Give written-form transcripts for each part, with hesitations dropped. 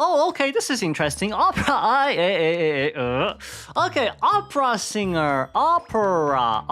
Oh, okay, this is interesting. Okay, opera singer. Opera.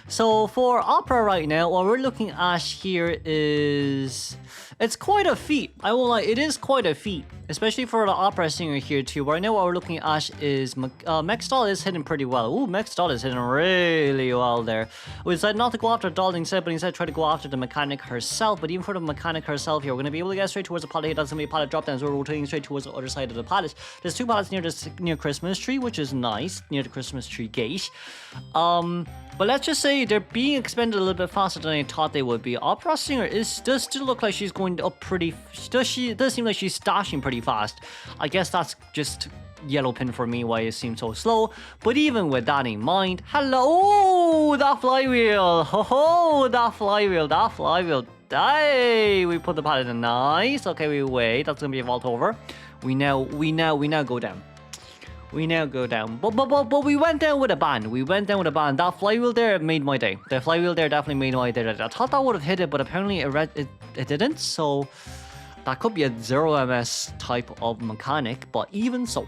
So for opera right now, what we're looking at here is... It's quite a feat. I won't lie, it is quite a feat. Especially for the opera singer here too. Right now what we're looking at is... Mech's doll is hitting pretty well. Ooh, Mech's doll is hitting really well there. We decided not to go after doll instead, but instead try to go after the mechanic herself. But even for the mechanic herself here, we're going to be able to get straight towards the pallet here. That's going to be a pallet drop down, so we're rotating straight towards the other side of the pallet. There's two pallets near Christmas tree, which is nice. Near the Christmas tree gate. But let's just say they're being expended a little bit faster than I thought they would be. Opera singer does still look like she's going up pretty... Does seem like she's dashing pretty fast. I guess that's just yellow pin for me why it seems so slow. But even with that in mind... Hello! That flywheel! Ho-ho! That flywheel! Hey! We put the pallet in. Nice. Okay, we wait. That's gonna be a vault over. We now go down. We now go down. But we went down with a bang. That flywheel there made my day. The flywheel there definitely made my day. I thought that would have hit it, but apparently it didn't. So that could be a 0 MS type of mechanic. But even so.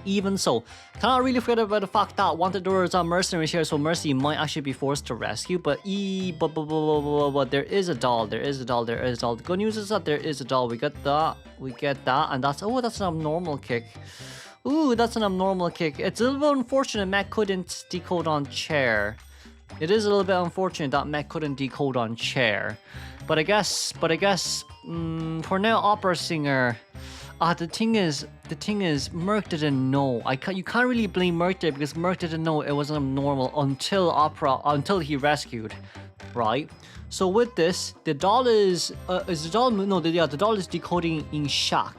Cannot really forget about the fact that wanted doors are mercenaries here, so Mercy might actually be forced to rescue. But there is a doll. The good news is that there is a doll. We get that, and that's an abnormal kick. Ooh, that's an abnormal kick. It's a little bit unfortunate Mech couldn't decode on chair. It is a little bit unfortunate that Mech couldn't decode on chair. But I guess, for now, opera singer. The thing is, Merc didn't know. You can't really blame Merc there because Merc didn't know it was abnormal until he rescued, right? So with this, the doll is the doll is decoding in shock.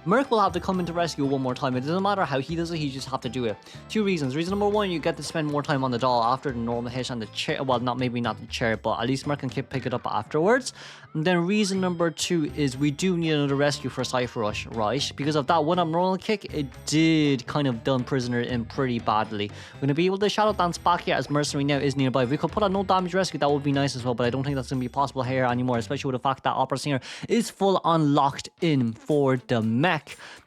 Merc will have to come into rescue one more time. It doesn't matter how he does it, he just have to do it. Two reasons. Reason number one, you get to spend more time on the doll after the normal hit on the chair. Well, maybe not the chair, but at least Merc can pick it up afterwards. And then reason number two is we do need another rescue for Cypher Rush, right? Because of that one abnormal kick, it did kind of done Prisoner in pretty badly. We're going to be able to Shadow Dance back here as Mercenary now is nearby. If we could put a no damage rescue, that would be nice as well, but I don't think that's going to be possible here anymore, especially with the fact that Opera Singer is full on locked in for the mech.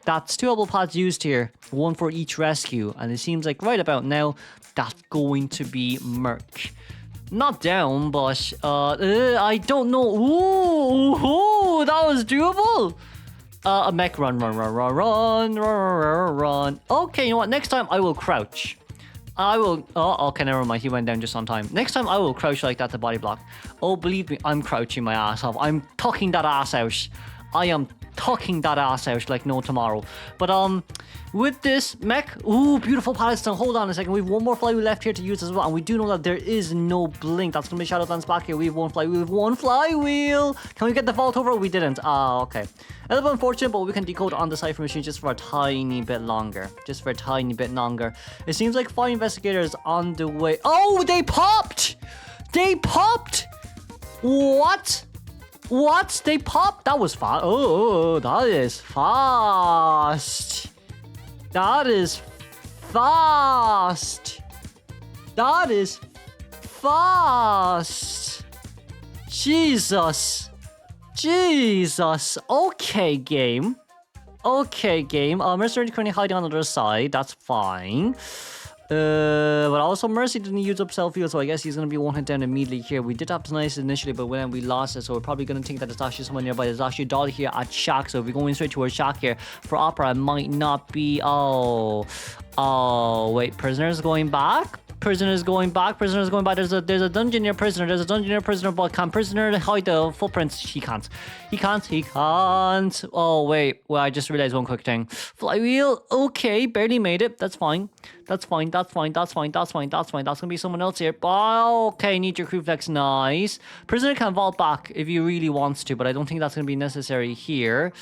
That's two double pods used here, one for each rescue, and it seems like right about now, that's going to be Merc. Not down, but I don't know. Ooh, that was doable. A mech run. Okay, you know what? Next time I will crouch. Okay, never mind. He went down just on time. Next time I will crouch like that to body block. Oh, believe me, I'm crouching my ass off. I'm tucking that ass out. I am tucking that ass out like no tomorrow. But with this mech, ooh, beautiful pallets. Hold on a second. We have one more flywheel left here to use as well, and we do know that there is no blink. That's gonna be Shadow Dance back here. We have one flywheel. Can we get the vault over? We didn't. Okay. A little bit unfortunate, but we can decode on the Cypher machine just for a tiny bit longer. It seems like 5 investigators on the way. Oh, they popped! What? They popped? That was fast. Oh, that is fast. That is fast. Jesus. Okay, game. Mercenary currently hiding on the other side. That's fine. But also Mercy didn't use up self-heal, so I guess he's going to be one hit down immediately here. We did have Tonight's initially, but then we lost it, so we're probably going to think that there's actually someone nearby. There's actually a doll here at Shack, so if we're going straight towards Shack here, for Opera, it might not be... Oh, wait, Prisoner's going back? There's a dungeon near Prisoner, but can Prisoner hide the footprints? He can't. Oh, wait. Well, I just realized one quick thing. Flywheel, okay, barely made it. That's fine. That's gonna be someone else here. Okay, need your crew flex, nice. Prisoner can vault back if he really wants to, but I don't think that's gonna be necessary here.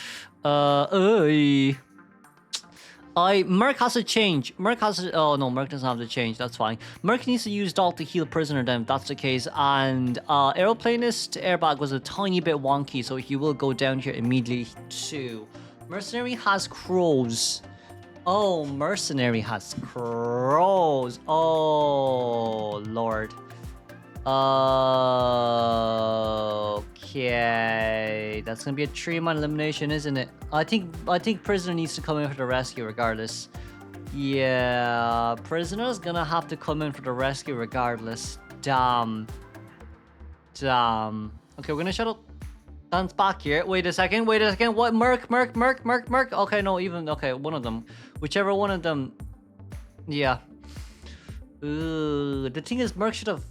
Merc has to change. Oh no, Merc doesn't have to change. That's fine. Merc needs to use doll to heal Prisoner then, if that's the case. And Aeroplanist airbag was a tiny bit wonky, so he will go down here immediately too. Mercenary has crows. Oh, Mercenary has crows. Oh, Lord. Okay, that's gonna be a 3-man elimination, isn't it? I think prisoner needs to come in for the rescue regardless. Yeah, prisoner's gonna have to come in for the rescue regardless. Damn. Okay, we're gonna shuttle Dan's back here. Wait a second. What? Merc. Okay, no, okay, one of them. Whichever one of them. Yeah. Ooh, the thing is, Merc should have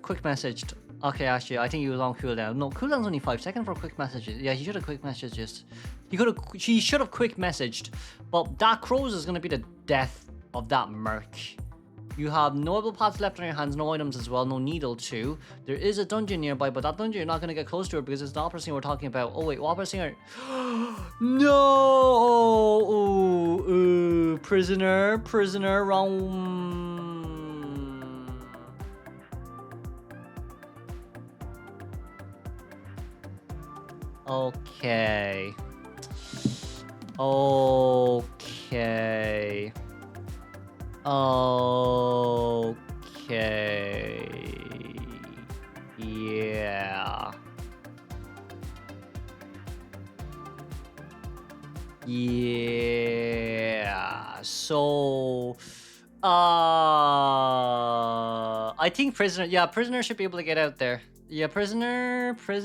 quick messaged. Okay, actually, I think he was on cooldown. No, cooldown's only 5 seconds for quick messages. Yeah, he should have quick messages. He should have quick messaged. But that Crows is gonna be the death of that Merc. You have no able paths left on your hands, no items as well, no needle too. There is a dungeon nearby, but that dungeon you're not gonna get close to it because it's the opera singer we're talking about. Oh wait, what opera singer? No! Prisoner, wrong. Okay. Yeah. So I think prisoner should be able to get out there. Yeah, prisoner's out.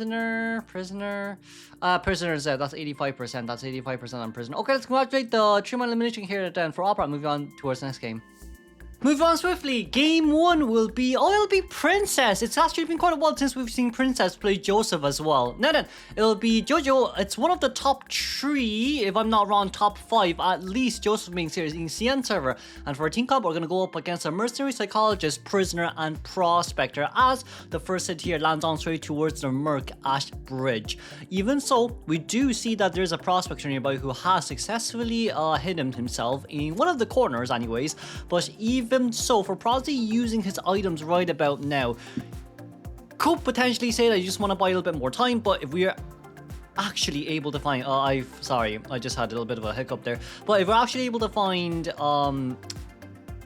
That's 85%. That's 85% on prisoner. Okay, let's congratulate the 3-man elimination here then for Opera. Moving on towards the next game. Move on swiftly. Game 1 will be... Oh, it'll be Princess. It's actually been quite a while since we've seen Princess play Joseph as well. No, it'll be Jojo. It's one of the top 3, if I'm not wrong, top 5, at least Joseph being serious in CN server. And for a team comp, we're going to go up against a mercenary, psychologist, prisoner, and prospector as the first hit here lands on straight towards the Merc Ash Bridge. Even so, we do see that there's a prospector nearby who has successfully hidden himself in one of the corners anyways, but even so, for Prosy using his items right about now, could potentially say that you just want to buy a little bit more time, but if we are actually able to find... sorry, I just had a little bit of a hiccup there. But if we're actually able to find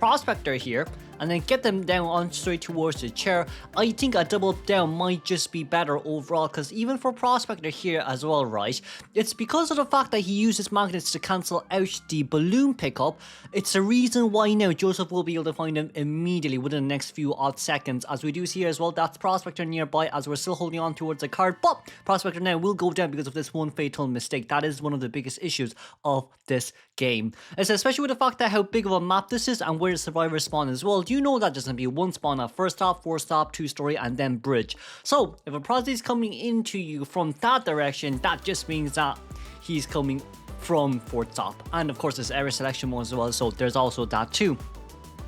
Prospector here, and then get them down on straight towards the chair, I think a double down might just be better overall, because even for Prospector here as well, right, it's because of the fact that he uses magnets to cancel out the balloon pickup. It's the reason why now Joseph will be able to find him immediately within the next few odd seconds, as we do see here as well. That's Prospector nearby as we're still holding on towards the card, but Prospector now will go down because of this one fatal mistake. That is one of the biggest issues of this game. It's especially with the fact that how big of a map this is and where the survivors spawn as well. You know that there's going to be one spawn at first stop, 4 stop, 2 story, and then bridge. So if a Prosy is coming into you from that direction, that just means that he's coming from 4th stop. And of course there's area selection mode as well, so there's also that too.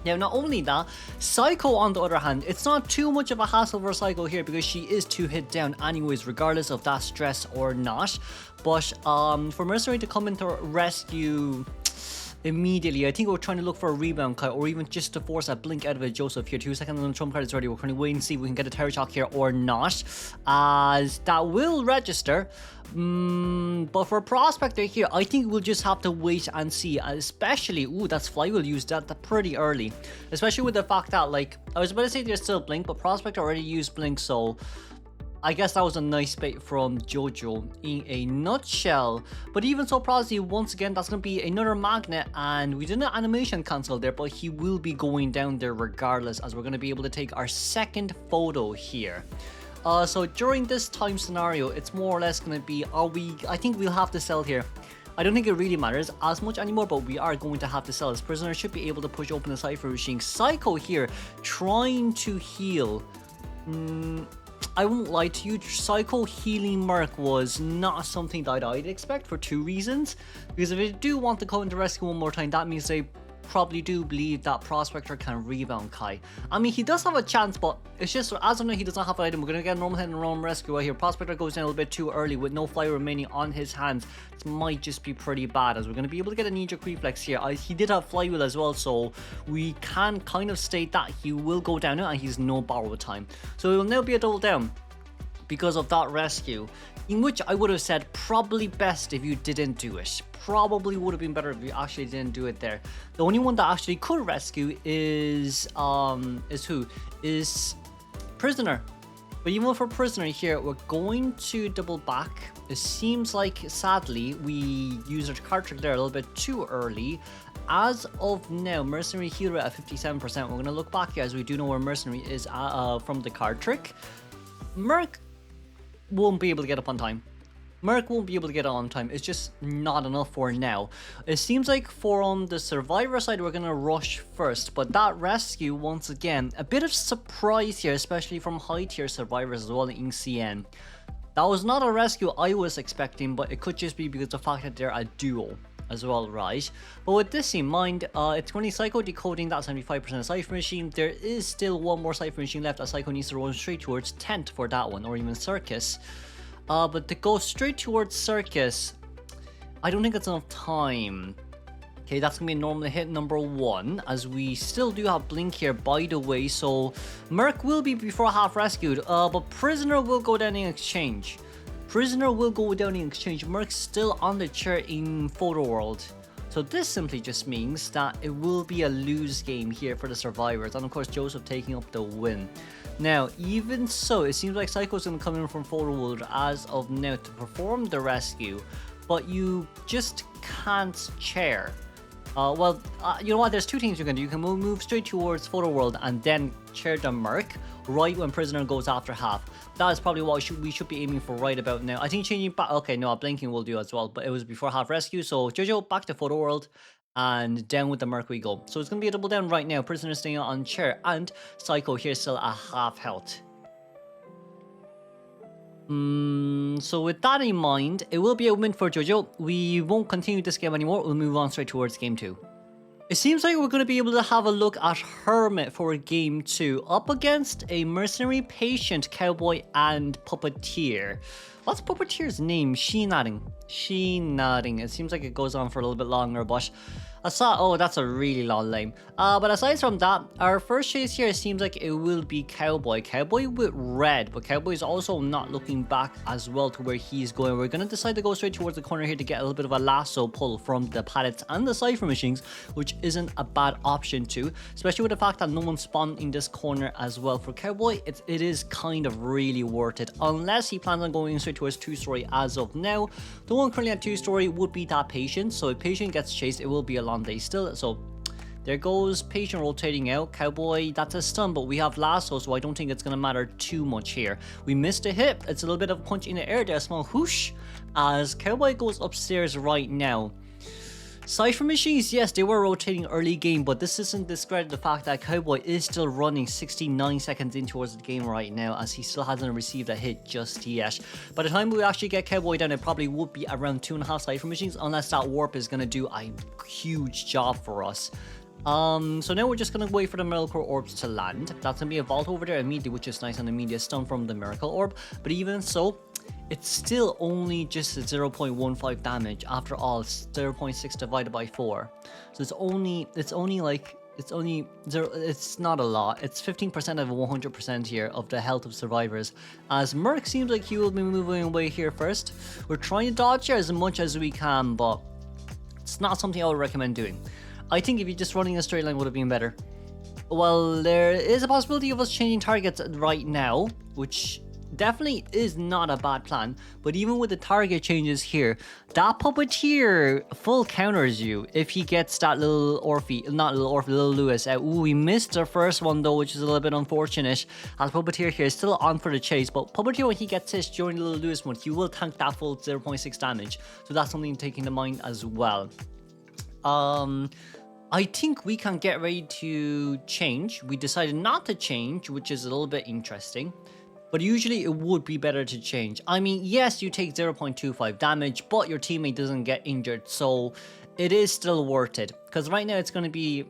Now, not only that, Psycho on the other hand, it's not too much of a hassle for Psycho here because she is 2 hit down anyways, regardless of that stress or not. But for Mercenary to come in to rescue immediately, I think we're trying to look for a rebound kite, or even just to force a blink out of it. Joseph here, 2 seconds on the trump card is ready. We're going to wait and see if we can get a terror shock here or not, as that will register. But for Prospector here, I think we'll just have to wait and see, especially, that's Flywheel used that pretty early, especially with the fact that, like, I was about to say there's still blink, but Prospector already used blink, so I guess that was a nice bait from Jojo in a nutshell. But even so, Prosy, once again, that's going to be another magnet, and we did an animation cancel there, but he will be going down there regardless, as we're going to be able to take our second photo here. So during this time scenario, it's more or less going to be, I think we'll have to sell here. I don't think it really matters as much anymore, but we are going to have to sell. This prisoner should be able to push open the cipher machine. Psycho here, trying to heal. I won't lie to you, Psycho healing Merc was not something that I'd expect for 2 reasons. Because if they do want to come into rescue one more time, that means they probably do believe that Prospector can rebound Kai. I mean, he does have a chance, but it's just, as of now, he does not have an item. We're going to get a normal hit and normal rescue right here. Prospector goes down a little bit too early with no fly remaining on his hands. This might just be pretty bad, as we're going to be able to get a knee-jerk reflex here. He did have flywheel as well, so we can kind of state that he will go down now, and he's no borrow time. So it will now be a double down because of that rescue, in which I would have said probably best if you didn't do it. Probably would have been better if you actually didn't do it there. The only one that actually could rescue is who? Is Prisoner. But even for prisoner here, we're going to double back. It seems like, sadly, we used our card trick there a little bit too early. As of now, mercenary heal rate at 57%. We're going to look back here as we do know where mercenary is from the card trick. Merc won't be able to get up on time. Merc won't be able to get on time. It's just not enough for now. It seems like from the survivor side, we're going to rush first. But that rescue, once again, a bit of surprise here, especially from high tier survivors as well in CN. That was not a rescue I was expecting, but it could just be because of the fact that they're a duo as well, right? But with this in mind, it's going to Psycho decoding that 75% Cypher Machine. There is still one more Cypher Machine left as Psycho needs to run straight towards Tent for that one, or even Circus. But to go straight towards Circus, I don't think it's enough time. Okay, that's going to be a normal hit number 1, as we still do have Blink here, by the way. So, Merc will be before half rescued, but Prisoner will go down in exchange. Prisoner will go down in exchange. Merc's still on the chair in Photo World. So this simply just means that it will be a lose game here for the survivors. And of course, Joseph taking up the win. Now, even so, it seems like Psycho's going to come in from Photo World as of now to perform the rescue. But you just can't chair. You know what? There's two things you can do. You can move straight towards Photo World and then chair the Merc right when Prisoner goes after half. That is probably what we should be aiming for right about now. I think changing back... Okay, no, blinking will do as well. But it was before half rescue. So Jojo, back to Photo World. And down with the Merc we go. So it's going to be a double down right now. Prisoner staying on chair. And Psycho here still at half health. So with that in mind, it will be a win for Jojo. We won't continue this game anymore. We'll move on straight towards game 2. It seems like we're going to be able to have a look at Hermit for game 2. Up against a mercenary, patient, cowboy, and puppeteer. What's puppeteer's name? She nodding. It seems like it goes on for a little bit longer, but... Oh, that's a really long name. But aside from that, our first chase here seems like it will be Cowboy. Cowboy with red, but Cowboy is also not looking back as well to where he's going. We're going to decide to go straight towards the corner here to get a little bit of a lasso pull from the pallets and the Cypher Machines, which isn't a bad option too, especially with the fact that no one spawned in this corner as well. For Cowboy, it is kind of really worth it, unless he plans on going straight towards 2-story as of now. The one currently at 2-story would be that Patient, so if Patient gets chased, it will be a long day still. So there goes Patient rotating out. Cowboy, that's a stun, but we have lasso, so I don't think it's going to matter too much here. We missed a hit. It's a little bit of a punch in the air there, a small whoosh, as Cowboy goes upstairs right now. Cypher Machines, yes, they were rotating early game, but this doesn't discredit the fact that Cowboy is still running 69 seconds in towards the game right now, as he still hasn't received a hit just yet. By the time we actually get Cowboy down, it probably would be around 2.5 Cypher Machines, unless that warp is going to do a huge job for us. So now we're just going to wait for the Miracle Orbs to land. That's going to be a vault over there immediately, which is nice, and immediate stun from the Miracle Orb. But even so, it's still only just 0.15 damage. After all, it's 0.6 divided by 4. So it's not a lot. It's 15% of 100% here of the health of survivors. As Merc seems like he will be moving away here first. We're trying to dodge here as much as we can, but it's not something I would recommend doing. I think if you're just running a straight line would have been better. Well, there is a possibility of us changing targets right now, which definitely is not a bad plan. But even with the target changes here, that puppeteer full counters you if he gets that little little Lewis out. Ooh, we missed our first one though, which is a little bit unfortunate, as puppeteer here is still on for the chase. But puppeteer, when he gets hit during the little Lewis one, he will tank that full 0.6 damage, so that's something to take into mind as well. I think we can get ready to change. We decided not to change, which is a little bit interesting. But usually it would be better to change. I mean, yes, you take 0.25 damage, but your teammate doesn't get injured. So it is still worth it. Because right now it's going to be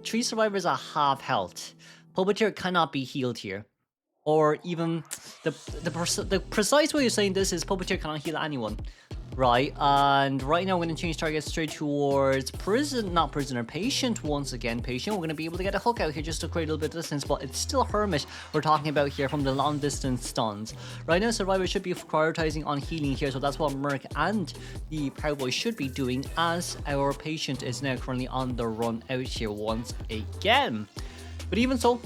3 survivors at half health. Puppeteer cannot be healed here. Or even the precise way of saying this is Puppeteer cannot heal anyone. Right, and right now we're going to change targets straight towards Patient once again. Patient, we're going to be able to get a hook out here just to create a little bit of distance, but it's still Hermit we're talking about here from the long distance stuns. Right now, survivors should be prioritizing on healing here, so that's what Merc and the Cowboy should be doing, as our Patient is now currently on the run out here once again. But even so,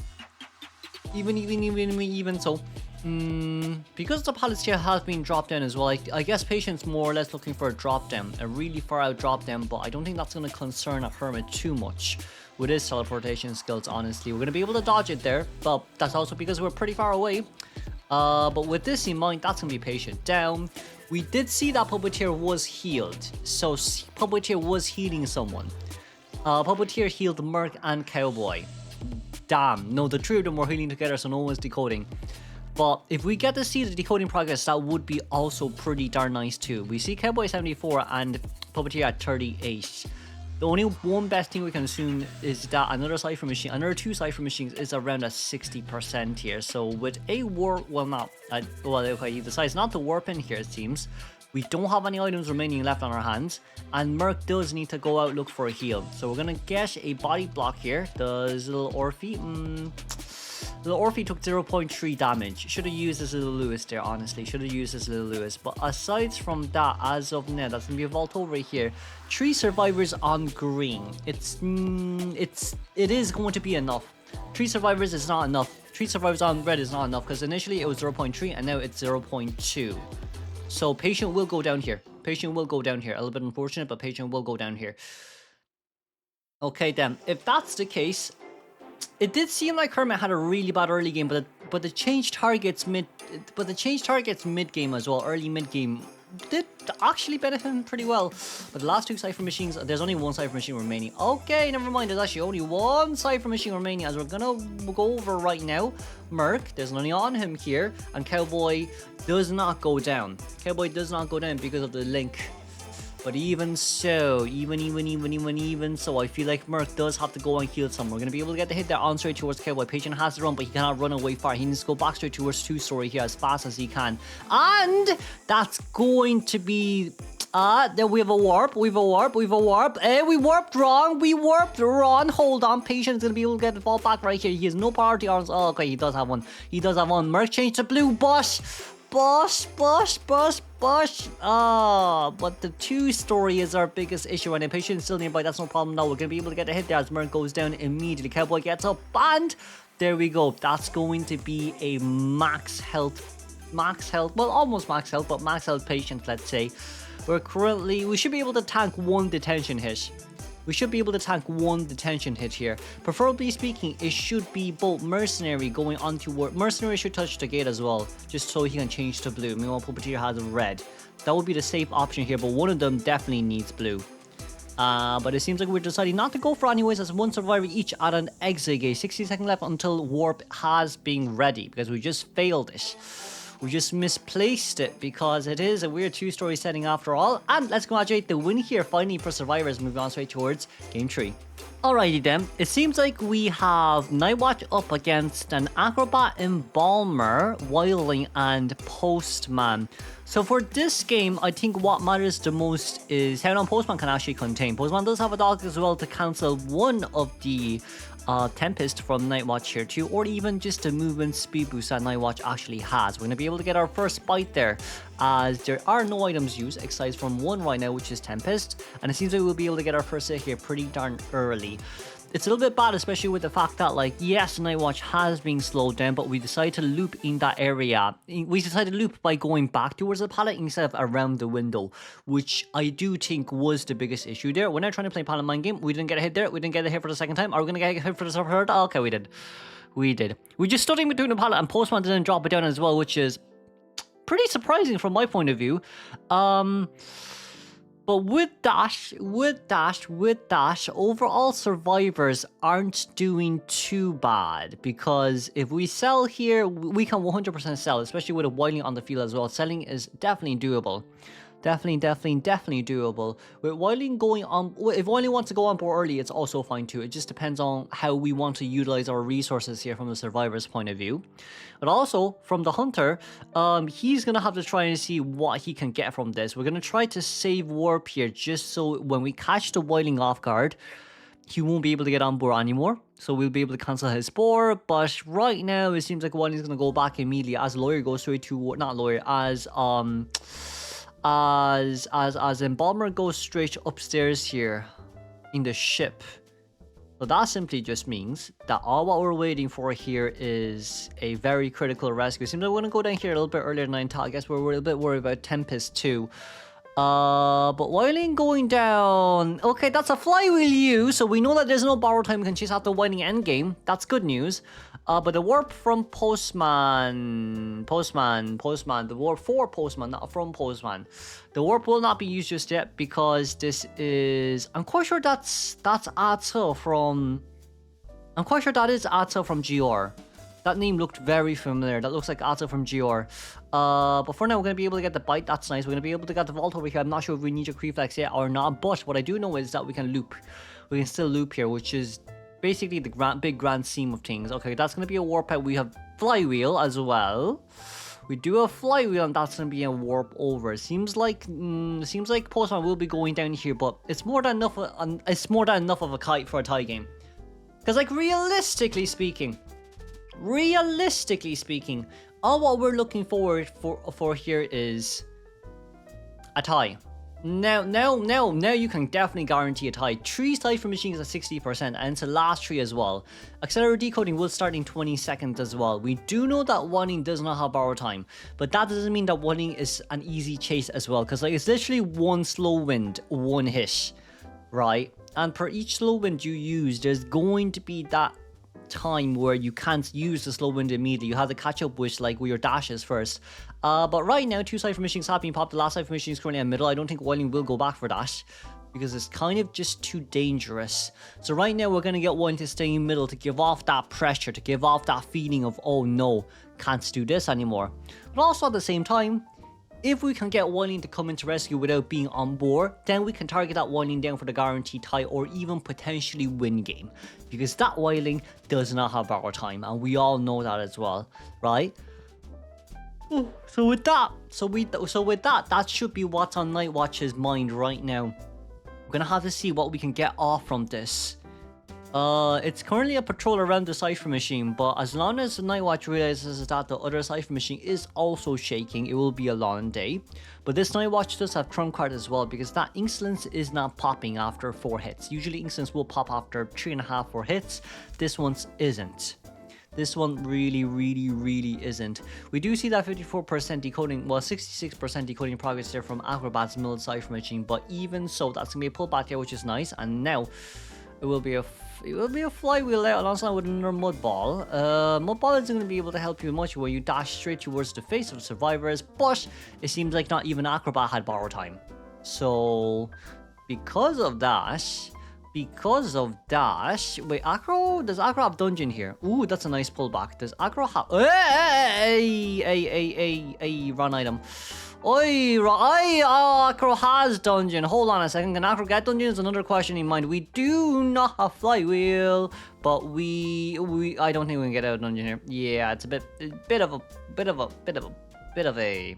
even so, Because the pallets here have been dropped down as well, I guess Patient's more or less looking for a drop down, a really far out drop down, but I don't think that's going to concern a Hermit too much with his teleportation skills, honestly. We're going to be able to dodge it there, but that's also because we're pretty far away. But with this in mind, that's going to be Patient down. We did see that Puppeteer was healed, so Puppeteer was healing someone. Puppeteer healed Merc and Cowboy. Damn, no, the three of them were healing together, so no one's decoding. But if we get to see the decoding progress, that would be also pretty darn nice too. We see Cowboy 74 and Puppeteer at 38. The only one best thing we can assume is that another two cipher machines is around a 60% here. So with a warp, okay, he decides not to warp in here, it seems. We don't have any items remaining left on our hands, and Merc does need to go out look for a heal. So we're gonna get a body block here. Does little Orphe? Little Orphe took 0.3 damage. Should have used this little Lewis there, honestly. Should have used this little Lewis. But aside from that, as of now, that's gonna be a vault over here. 3 survivors on green. It is going to be enough. 3 survivors is not enough. 3 survivors on red is not enough because initially it was 0.3 and now it's 0.2. So Patient will go down here. Patient will go down here. A little bit unfortunate, but Patient will go down here. Okay then, if that's the case, it did seem like Hermit had a really bad early game, but the change targets mid game as well, early mid game, did actually benefit him pretty well. But the last 2 cipher machines, there's only 1 cipher machine remaining. Okay, never mind, there's actually only 1 cipher machine remaining as we're gonna go over right now. Merc, there's nothing on him here, and Cowboy does not go down. Cowboy does not go down because of the link. But even so, even so, I feel like Merc does have to go and heal some. We're going to be able to get the hit there on straight towards Cowboy. Patient has to run, but he cannot run away far. He needs to go back straight towards 2-story here as fast as he can. And that's going to be... then we have a warp, we warped wrong, hold on, Patient's gonna be able to get the ball back right here. He has no priority arms. Oh, okay, he does have one. Merc changed to blue, Bush. But the 2-story is our biggest issue, and Patient is still nearby. That's no problem now. We're gonna be able to get a hit there as Merc goes down immediately. Cowboy gets up, and there we go. That's going to be a max health, well, almost max health, but max health Patient, let's say. We should be able to tank 1 detention hit. We should be able to tank 1 detention hit here. Preferably speaking, it should be both Mercenary going on to work. Mercenary should touch the gate as well, just so he can change to blue. Meanwhile, Puppeteer has red. That would be the safe option here, but one of them definitely needs blue. But it seems like we're deciding not to go for anyways, as 1 survivor each at an exit gate. 60 seconds left until warp has been ready, because we just failed it. We just misplaced it because it is a weird 2-story setting after all. And let's congratulate the win here finally for survivors, moving on straight towards game 3. Alrighty then, it seems like we have Nightwatch up against an Acrobat, Embalmer, Wildling, and Postman. So for this game, I think what matters the most is how long Postman can actually contain. Postman does have a dog as well to cancel one of the Tempest from Nightwatch here too, or even just a movement speed boost that Nightwatch actually has. We're going to be able to get our first bite there, as there are no items used except from 1 right now, which is Tempest, and it seems like we'll be able to get our first hit here pretty darn early. It's a little bit bad, especially with the fact that, like, yes, Nightwatch has been slowed down, but we decided to loop in that area. We decided to loop by going back towards the pallet instead of around the window, which I do think was the biggest issue there. We're not trying to play pallet mine game. We didn't get a hit there. We didn't get a hit for the second time. Are we going to get a hit for the third? Okay, we did. We just stood in between the pallet, and Postman didn't drop it down as well, which is pretty surprising from my point of view. But with that, overall survivors aren't doing too bad, because if we sell here, we can 100% sell, especially with a Wildling on the field as well. Selling is definitely doable. Definitely doable. With Wildling going on, if Wildling wants to go on board early, it's also fine too. It just depends on how we want to utilize our resources here from the survivor's point of view. But also, from the hunter, he's going to have to try and see what he can get from this. We're going to try to save warp here, just so when we catch the Wildling off guard, he won't be able to get on board anymore. So we'll be able to cancel his spore. But right now, it seems like Wildling's going to go back immediately, as Lawyer goes straight to, as Embalmer goes straight upstairs here in the ship. So that simply just means that all what we're waiting for here is a very critical rescue. Seems like we're gonna go down here a little bit earlier than I thought. I guess we're a little bit worried about Tempest too. But Wailing going down. Okay, that's a flywheel U, so we know that there's no borrow time. We can chase after Wailing endgame. That's good news. But the warp from Postman, the warp for Postman, not from Postman. The warp will not be used just yet because this is. I'm quite sure that's Atsu from. I'm quite sure that is Atsu from GR. That name looked very familiar. That looks like Atsu from GR. But for now, we're going to be able to get the bite. That's nice. We're going to be able to get the vault over here. I'm not sure if we need a reflex yet or not. But what I do know is that we can loop. We can still loop here, which is basically the big grand scheme of things. Okay, that's going to be a warp out. We have flywheel as well. We do have flywheel, and that's going to be a warp over. Seems like Postman will be going down here, but it's more than enough. It's more than enough of a kite for a tie game. Because, like, realistically speaking, all what we're looking forward for here is a tie. Now you can definitely guarantee a tie. 3 cipher machines at 60%, and it's the last 3 as well. Accelerator decoding will start in 20 seconds as well. We do know that Wanning does not have borrow time, but that doesn't mean that Wanning is an easy chase as well, because like it's literally 1 slow wind, 1 hit, right? And per each slow wind you use, there's going to be that time where you can't use the slow wind immediately. You have to catch up with like with your dashes first. But right now 2 cipher machines have been popped. The last cipher machine is currently in the middle. I don't think Wailing will go back for that because it's kind of just too dangerous. So right now we're going to get one to stay in the middle to give off that pressure, to give off that feeling of, oh no, can't do this anymore. But also at the same time, if we can get Wailing to come into rescue without being on board, then we can target that Wailing down for the guaranteed tie or even potentially win game. Because that Wailing does not have borrow time, and we all know that as well, right? So with that, that should be what's on Nightwatch's mind right now. We're gonna have to see what we can get off from this. It's currently a patrol around the cipher machine, but as long as the Nightwatch realizes that the other cipher machine is also shaking, it will be a long day. But this Nightwatch does have trump card as well, because that insolence is not popping after 4 hits. Usually insolence will pop after 3.5, 4 hits. This one isn't. This one really isn't. We do see that 54% decoding, well 66% decoding progress there from Acrobat's middle cipher machine, but even so, that's gonna be a pullback here, which is nice. And now it will be a flywheel out alongside with another mud ball. Mud ball isn't going to be able to help you much where you dash straight towards the face of the survivors, but it seems like not even Acrobat had borrow time. So because of that, wait, does Acro have dungeon here? Ooh, that's a nice pullback. Does Acro have, hey, run item. Acro has dungeon. Hold on a second. Can Acro get dungeon? Is another question in mind. We do not have flywheel, but I don't think we can get out of dungeon here. Yeah, it's a bit of a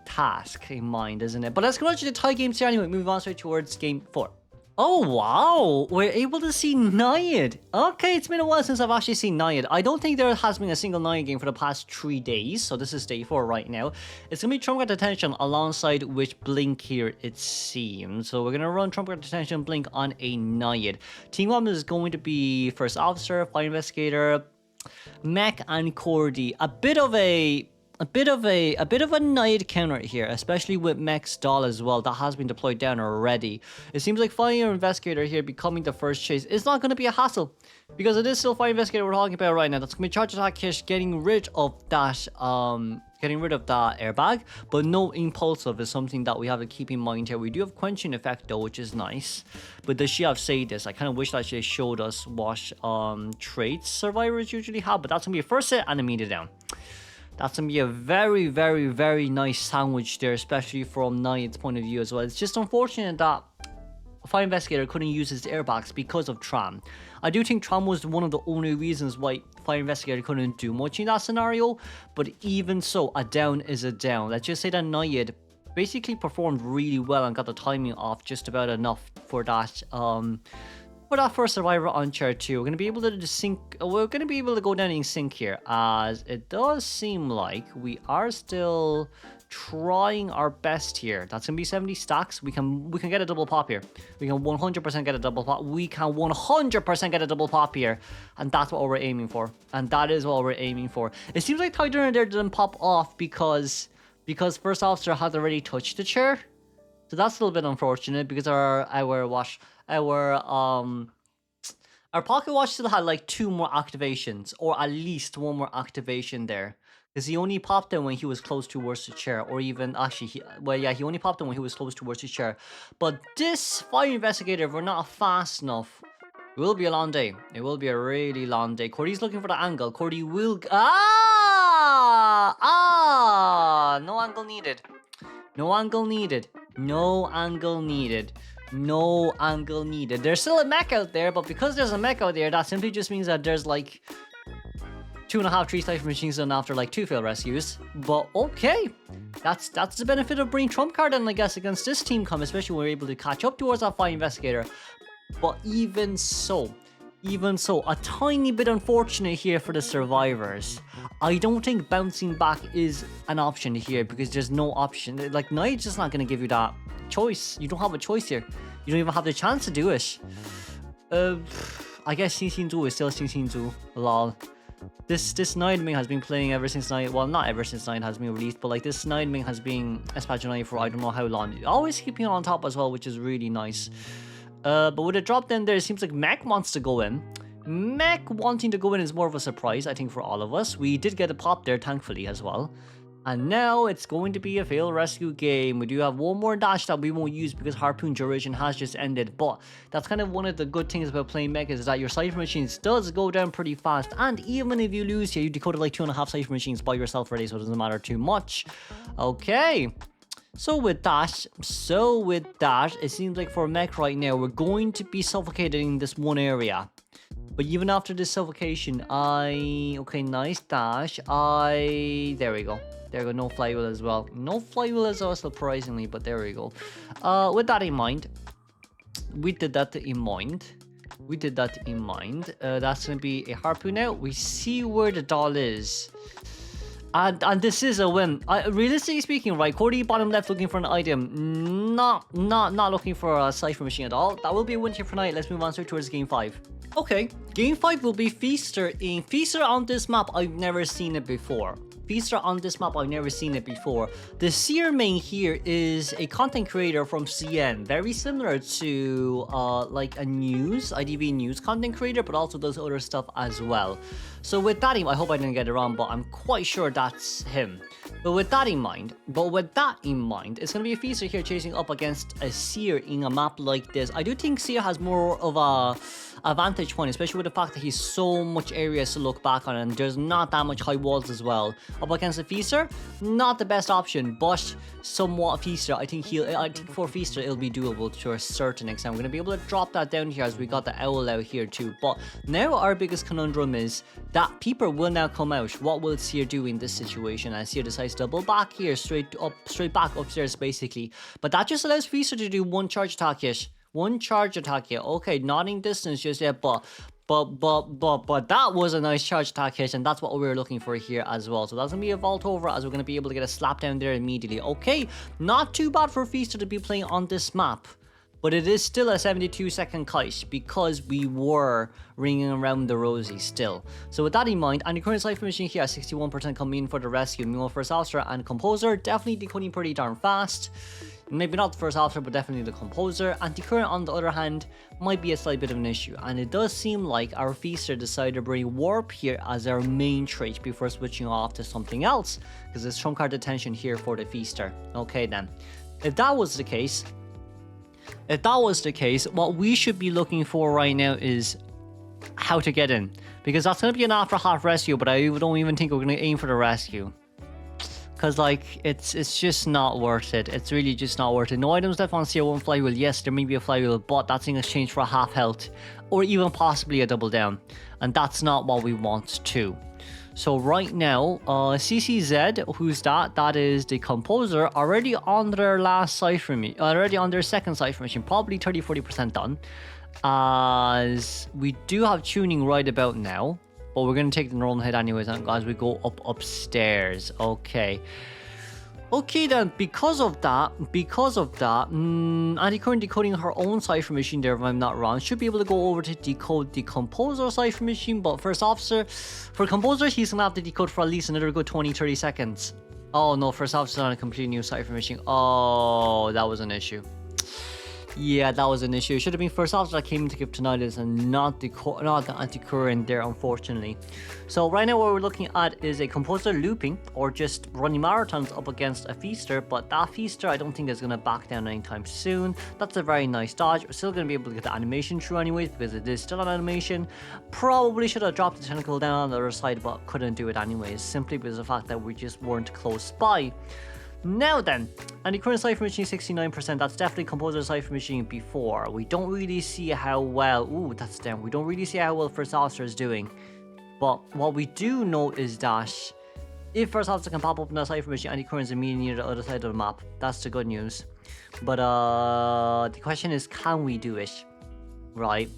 task in mind, isn't it? But let's go on to the tie games here anyway. Move on straight towards game 4. Oh wow, we're able to see Naiad. Okay, it's been a while since I've actually seen Naiad. I don't think there has been a single Naiad game for the past 3 days, so this is day 4 right now. It's gonna be Trump Card Detention alongside with Blink here, it seems. So we're gonna run Trump Card Detention Blink on a Naiad. Team 1 is going to be First Officer, Fire Investigator, Mech, and Cordy. A bit of a Naiad counter here, especially with Mech's doll as well. That has been deployed down already. It seems like Fire Investigator here becoming the first chase is not going to be a hassle, because it is still Fire Investigator we're talking about right now. That's going to be Charge Attack Kish, getting rid of that airbag, but no Impulsive is something that we have to keep in mind here. We do have Quenching Effect though, which is nice, but does she have Say This? I kind of wish that she showed us what traits survivors usually have, but that's going to be a first hit and immediate down. That's going to be a very nice sandwich there, especially from Naiad's point of view as well. It's just unfortunate that Fire Investigator couldn't use his airbags because of Tram. I do think Tram was one of the only reasons why Fire Investigator couldn't do much in that scenario, but even so, a down is a down. Let's just say that Naiad basically performed really well and got the timing off just about enough for that first survivor on chair 2. We're going to be able to sync. We're going to be able to go down in sync here, as it does seem like we are still trying our best here. That's gonna be 70 stacks. We can get a double pop here. We can 100% get a double pop. We can 100% get a double pop here, and that's what we're aiming for. And that is what we're aiming for. It seems like Tiger there didn't pop off because first officer had already touched the chair. So that's a little bit unfortunate because our pocket watch still had like 2 more activations, or at least 1 more activation there. Because he only popped in when he was close towards the chair, or even actually, he only popped in when he was close towards the chair. But this fire investigator, if we're not fast enough, it will be a long day. It will be a really long day. Cordy's looking for the angle. Cordy will. No angle needed. No angle needed. No angle needed. No angle needed. There's still a mech out there, but because there's a mech out there, that simply just means that there's like 2.5, 3 Cypher machines done after like 2 failed rescues. But okay, that's the benefit of bringing trump card in, I guess, against this team come, especially when we're able to catch up towards that fire investigator. But even so, a tiny bit unfortunate here for the survivors. I don't think bouncing back is an option here because there's no option. Like, Naiad's just not going to give you that choice. You don't have a choice here. You don't even have the chance to do it. I guess Xingxingzhu is still Xingxingzhu. Lol. This Naiad Ming has been playing ever since Naiad. Well, not ever since Naiad has been released, but like this Naiad Ming has been Espagionai for I don't know how long. Always keeping it on top as well, which is really nice. But with a drop down there, it seems like Mech wants to go in. Mech wanting to go in is more of a surprise, I think, for all of us. We did get a pop there, thankfully, as well. And now it's going to be a failed rescue game. We do have 1 more dash that we won't use because Harpoon duration has just ended. But that's kind of one of the good things about playing Mech is that your Cypher machines does go down pretty fast. And even if you lose here, you decoded like 2.5 Cypher machines by yourself already, so it doesn't matter too much. Okay. So with that, it seems like for Mech right now, we're going to be suffocated in this one area. But even after this suffocation, okay, nice dash. There we go. There we go, no flywheel as well. No flywheel as well, surprisingly, but there we go. With that in mind, that's going to be a Harpoon now. We see where the doll is. And this is a win. Realistically speaking, right, Cordy bottom left looking for an item. Not looking for a Cypher machine at all. That will be a win here for tonight. Let's move on straight towards game 5. Okay, game 5 will be Feaster. Feaster on this map, I've never seen it before. The Seer main here is a content creator from CN, very similar to like a IDV news content creator, but also does other stuff as well. So with that in mind, I hope I didn't get it wrong, but I'm quite sure that's him. But with that in mind, it's going to be a Feaster here chasing up against a Seer in a map like this. I do think Seer has more of a vantage point, especially with the fact that he's so much areas to look back on and there's not that much high walls as well. Up against a Feaster, not the best option, but somewhat a Feaster. I think for Feaster it'll be doable to a certain extent. We're going to be able to drop that down here as we got the owl out here too. But now our biggest conundrum is that Peeper will now come out. What will Seer do in this situation? As Seer decides to double back here, straight back upstairs basically. But that just allows Feaster to do 1 charge attack hit. 1 charge attack hit. Okay, not in distance just yet, but that was a nice charge attack hit, and that's what we were looking for here as well. So that's gonna be a vault over as we're gonna be able to get a slap down there immediately. Okay, not too bad for Feaster to be playing on this map, but it is still a 72-second kite because we were ringing around the rosy still. So with that in mind, and the current Cypher machine here at 61% coming in for the rescue. Meanwhile, first officer and composer definitely decoding pretty darn fast. Maybe not the first officer, but definitely the composer. Anti-current, on the other hand, might be a slight bit of an issue. And it does seem like our Feaster decided to bring Warp here as our main trait before switching off to something else, because there's trump card detention here for the Feaster. Okay then. If that was the case, what we should be looking for right now is how to get in. Because that's going to be an after half rescue, but I don't even think we're going to aim for the rescue. Because, like, it's just not worth it. It's really just not worth it. No items left on CR1 flywheel. Yes, there may be a flywheel, but that's in exchange for a half health. Or even possibly a double down. And that's not what we want to. So right now, CCZ, who's that? That is the composer, already on their last Cypher machine. Already on their second Cypher machine. Probably 30-40% done. As we do have tuning right about now. But we're going to take the normal hit anyways as we go upstairs. Okay. Okay then, because of that, Anti-Current decoding her own cipher machine there, if I'm not wrong, should be able to go over to decode the Composer cipher machine, but First Officer, for Composer, he's gonna have to decode for at least another good 20-30 seconds. Oh no, First Officer's on a completely new cipher machine. Oh, that was an issue. Yeah, that was an issue. It should have been First Officer that came in to give tinnitus and not the anti-current there, unfortunately. So right now what we're looking at is a Composer looping or just running marathons up against a Feaster, but that Feaster I don't think is going to back down anytime soon. That's a very nice dodge. We're still going to be able to get the animation through anyways because it is still an animation. Probably should have dropped the tentacle down on the other side, but couldn't do it anyways, simply because of the fact that we just weren't close by. Now then, Anti-Current Cipher Machine 69%, that's definitely Composer Cipher Machine before. We don't really see how well, ooh, that's down. We don't really see how well First Officer is doing. But what we do know is that if First Officer can pop up in that Cipher Machine, Anti-Current is immediately near the other side of the map. That's the good news. But the question is, can we do it? Right?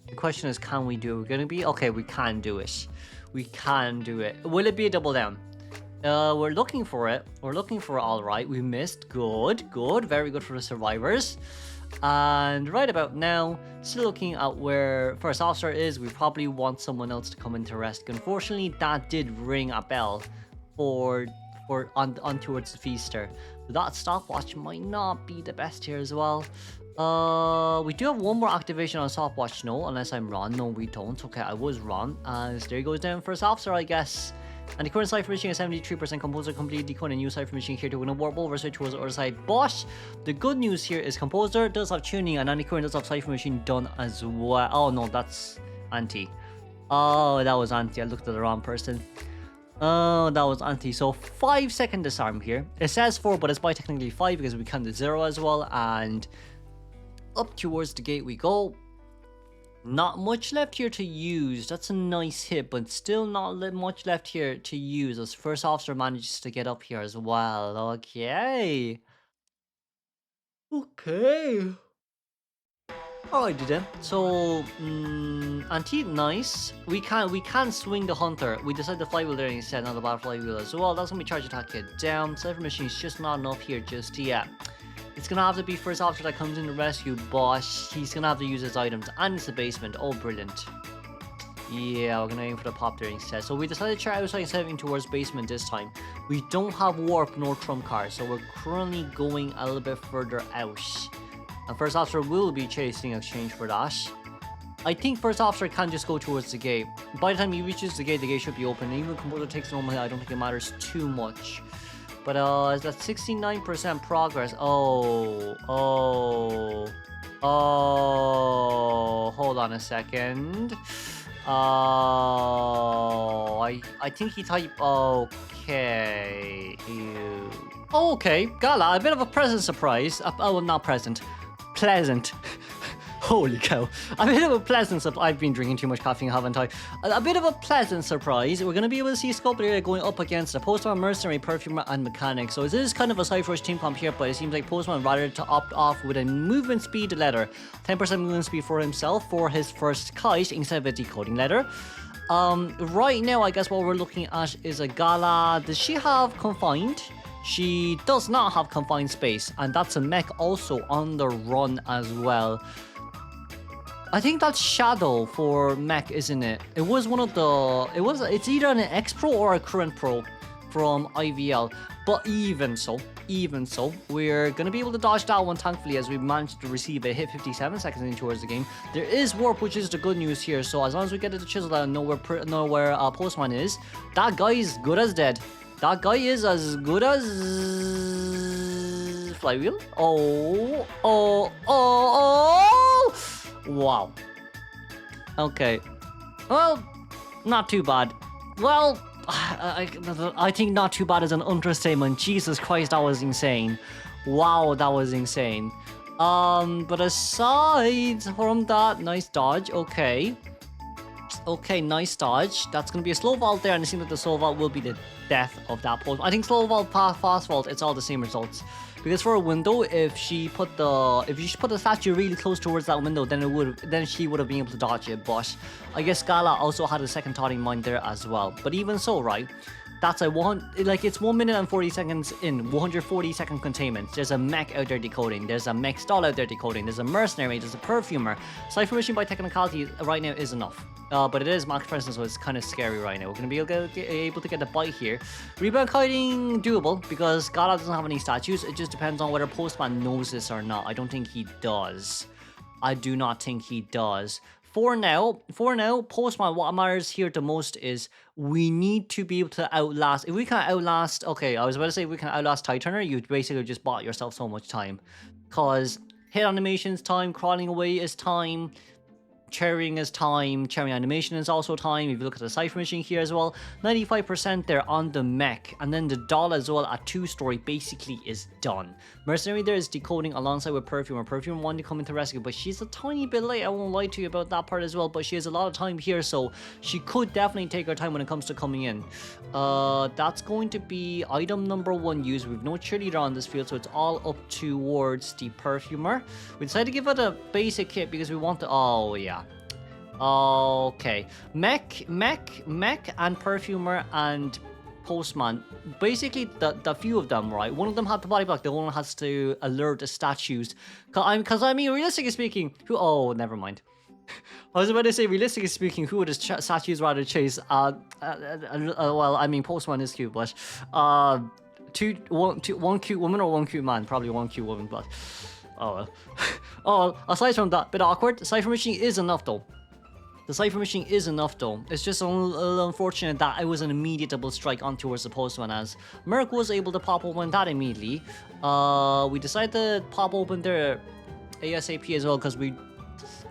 The question is, can we do it? We're gonna be, okay, we can do it. We can do it. Will it be a double down? We're looking for it. We're looking for it, all right. We missed. Good, good. Very good for the survivors. And right about now, still looking at where First Officer is. We probably want someone else to come in to rescue. Unfortunately, that did ring a bell on towards the Feaster. So that stopwatch might not be the best here as well. We do have one more activation on stopwatch. No, unless I'm wrong. No, we don't. Okay, I was wrong. As there goes down First Officer, I guess. And the current cipher machine is 73%. Composer completely decoding a new cipher machine here to win a warp over switch towards the other side. But the good news here is Composer does have tuning and Anti-Current does have cipher machine done as well. Oh no, that's Anti. Oh, that was Anti. I looked at the wrong person. Oh, that was Anti. So 5-second disarm here. It says 4, but it's by technically 5 because we counted 0 as well. And up towards the gate we go. Not much left here to use. That's a nice hit, but still not much left here to use as First Officer manages to get up here as well. Okay. Okay. Alrighty then. So, Antique, nice. We can swing the Hunter. We decided the flywheel there instead, not the butterfly wheel as well. That's gonna be charge attack hit down. Cipher machine's just not enough here just yet. It's gonna have to be First Officer that comes in to rescue, but he's gonna have to use his items, and it's the basement. Oh, brilliant. Yeah, we're gonna aim for the pop there instead. So we decided to try outside instead of heading towards basement this time. We don't have warp nor trump card, so we're currently going a little bit further out. And First Officer will be chasing exchange for that. I think First Officer can just go towards the gate. By the time he reaches the gate should be open. And even if Composer takes normal hit, I don't think it matters too much. But is that 69% progress? Oh, hold on a second. Oh, I think he typed, okay. Ew. Oh, okay, Gala, a bit of a present surprise. Oh, not present, pleasant. Holy cow. A bit of a pleasant surprise. I've been drinking too much caffeine, haven't I? A bit of a pleasant surprise. We're going to be able to see Sculptor going up against a Postman, Mercenary, Perfumer, and Mechanic. So it is kind of a Cypher Rush team comp here, but it seems like Postman rather to opt off with a movement speed letter. 10% movement speed for himself for his first kite instead of a decoding letter. Right now, I guess what we're looking at is a Gala. Does she have Confined? She does not have Confined Space, and that's a mech also on the run as well. I think that's Shadow for mech, isn't it? It was one of the... It's either an X-Pro or a Current Pro from IVL. But even so, we're going to be able to dodge that one, thankfully, as we managed to receive a hit 57 seconds in towards the game. There is warp, which is the good news here. So as long as we get it to chisel out and know where Postman is, that guy is good as dead. That guy is as good as... Flywheel? Oh. Wow. Okay. Well, not too bad. Well, I think not too bad is an understatement. Jesus Christ, that was insane. Wow, that was insane. But aside from that, nice dodge. Okay. Okay, nice dodge. That's going to be a slow vault there, and it seems like the slow vault will be the death of that post. I think slow vault, fast vault, it's all the same results. Because for a window, if she put the statue really close towards that window, then she would have been able to dodge it. But I guess Gala also had a second thought in mind there as well. But even so, right, That's a it's 1 minute and 40 seconds in, 140-second containment. There's a mech out there decoding. There's a mech stall out there decoding. There's a mercenary. There's a perfumer. Cipher machine by technicality right now is enough. But it is max presence, so it's kind of scary right now. We're going to be able to get a bite here. Rebound kiting doable because Gala doesn't have any statues. It just depends on whether Postman knows this or not. I don't think he does. I do not think he does. For now, Postman, what matters here the most is we need to be able to outlast. If we can outlast, okay, I was about to say if we can outlast Tide Turner, you basically just bought yourself so much time. Because hit animations time, crawling away is time, cherrying is time, cherry animation is also time. If you look at the cipher machine here as well, 95% there on the mech, and then the doll as well at 2-story basically is done. Mercenary there is decoding alongside with Perfumer. Perfumer wanted to come into rescue, but she's a tiny bit late. I won't lie to you about that part as well, but she has a lot of time here, so she could definitely take her time when it comes to coming in. That's going to be item number 1 used. We've no cheerleader on this field, so it's all up towards the Perfumer. We decided to give it a basic kit because we want to, oh yeah. Okay, mech and Perfumer and Postman, basically the few of them, right? One of them had the body block, the one has to alert the statues. Cause I mean, realistically speaking, oh, never mind. I was about to say, realistically speaking, who would the statues rather chase? Well, I mean, Postman is cute, but one cute woman or one cute man? Probably one cute woman, but oh well. Oh well, aside from that, bit awkward. The cipher machine is enough though. The cipher machine is enough though. It's just a little unfortunate that it was an immediate double strike on towards the Postman, as Merc was able to pop open that immediately. We decided to pop open their ASAP as well because we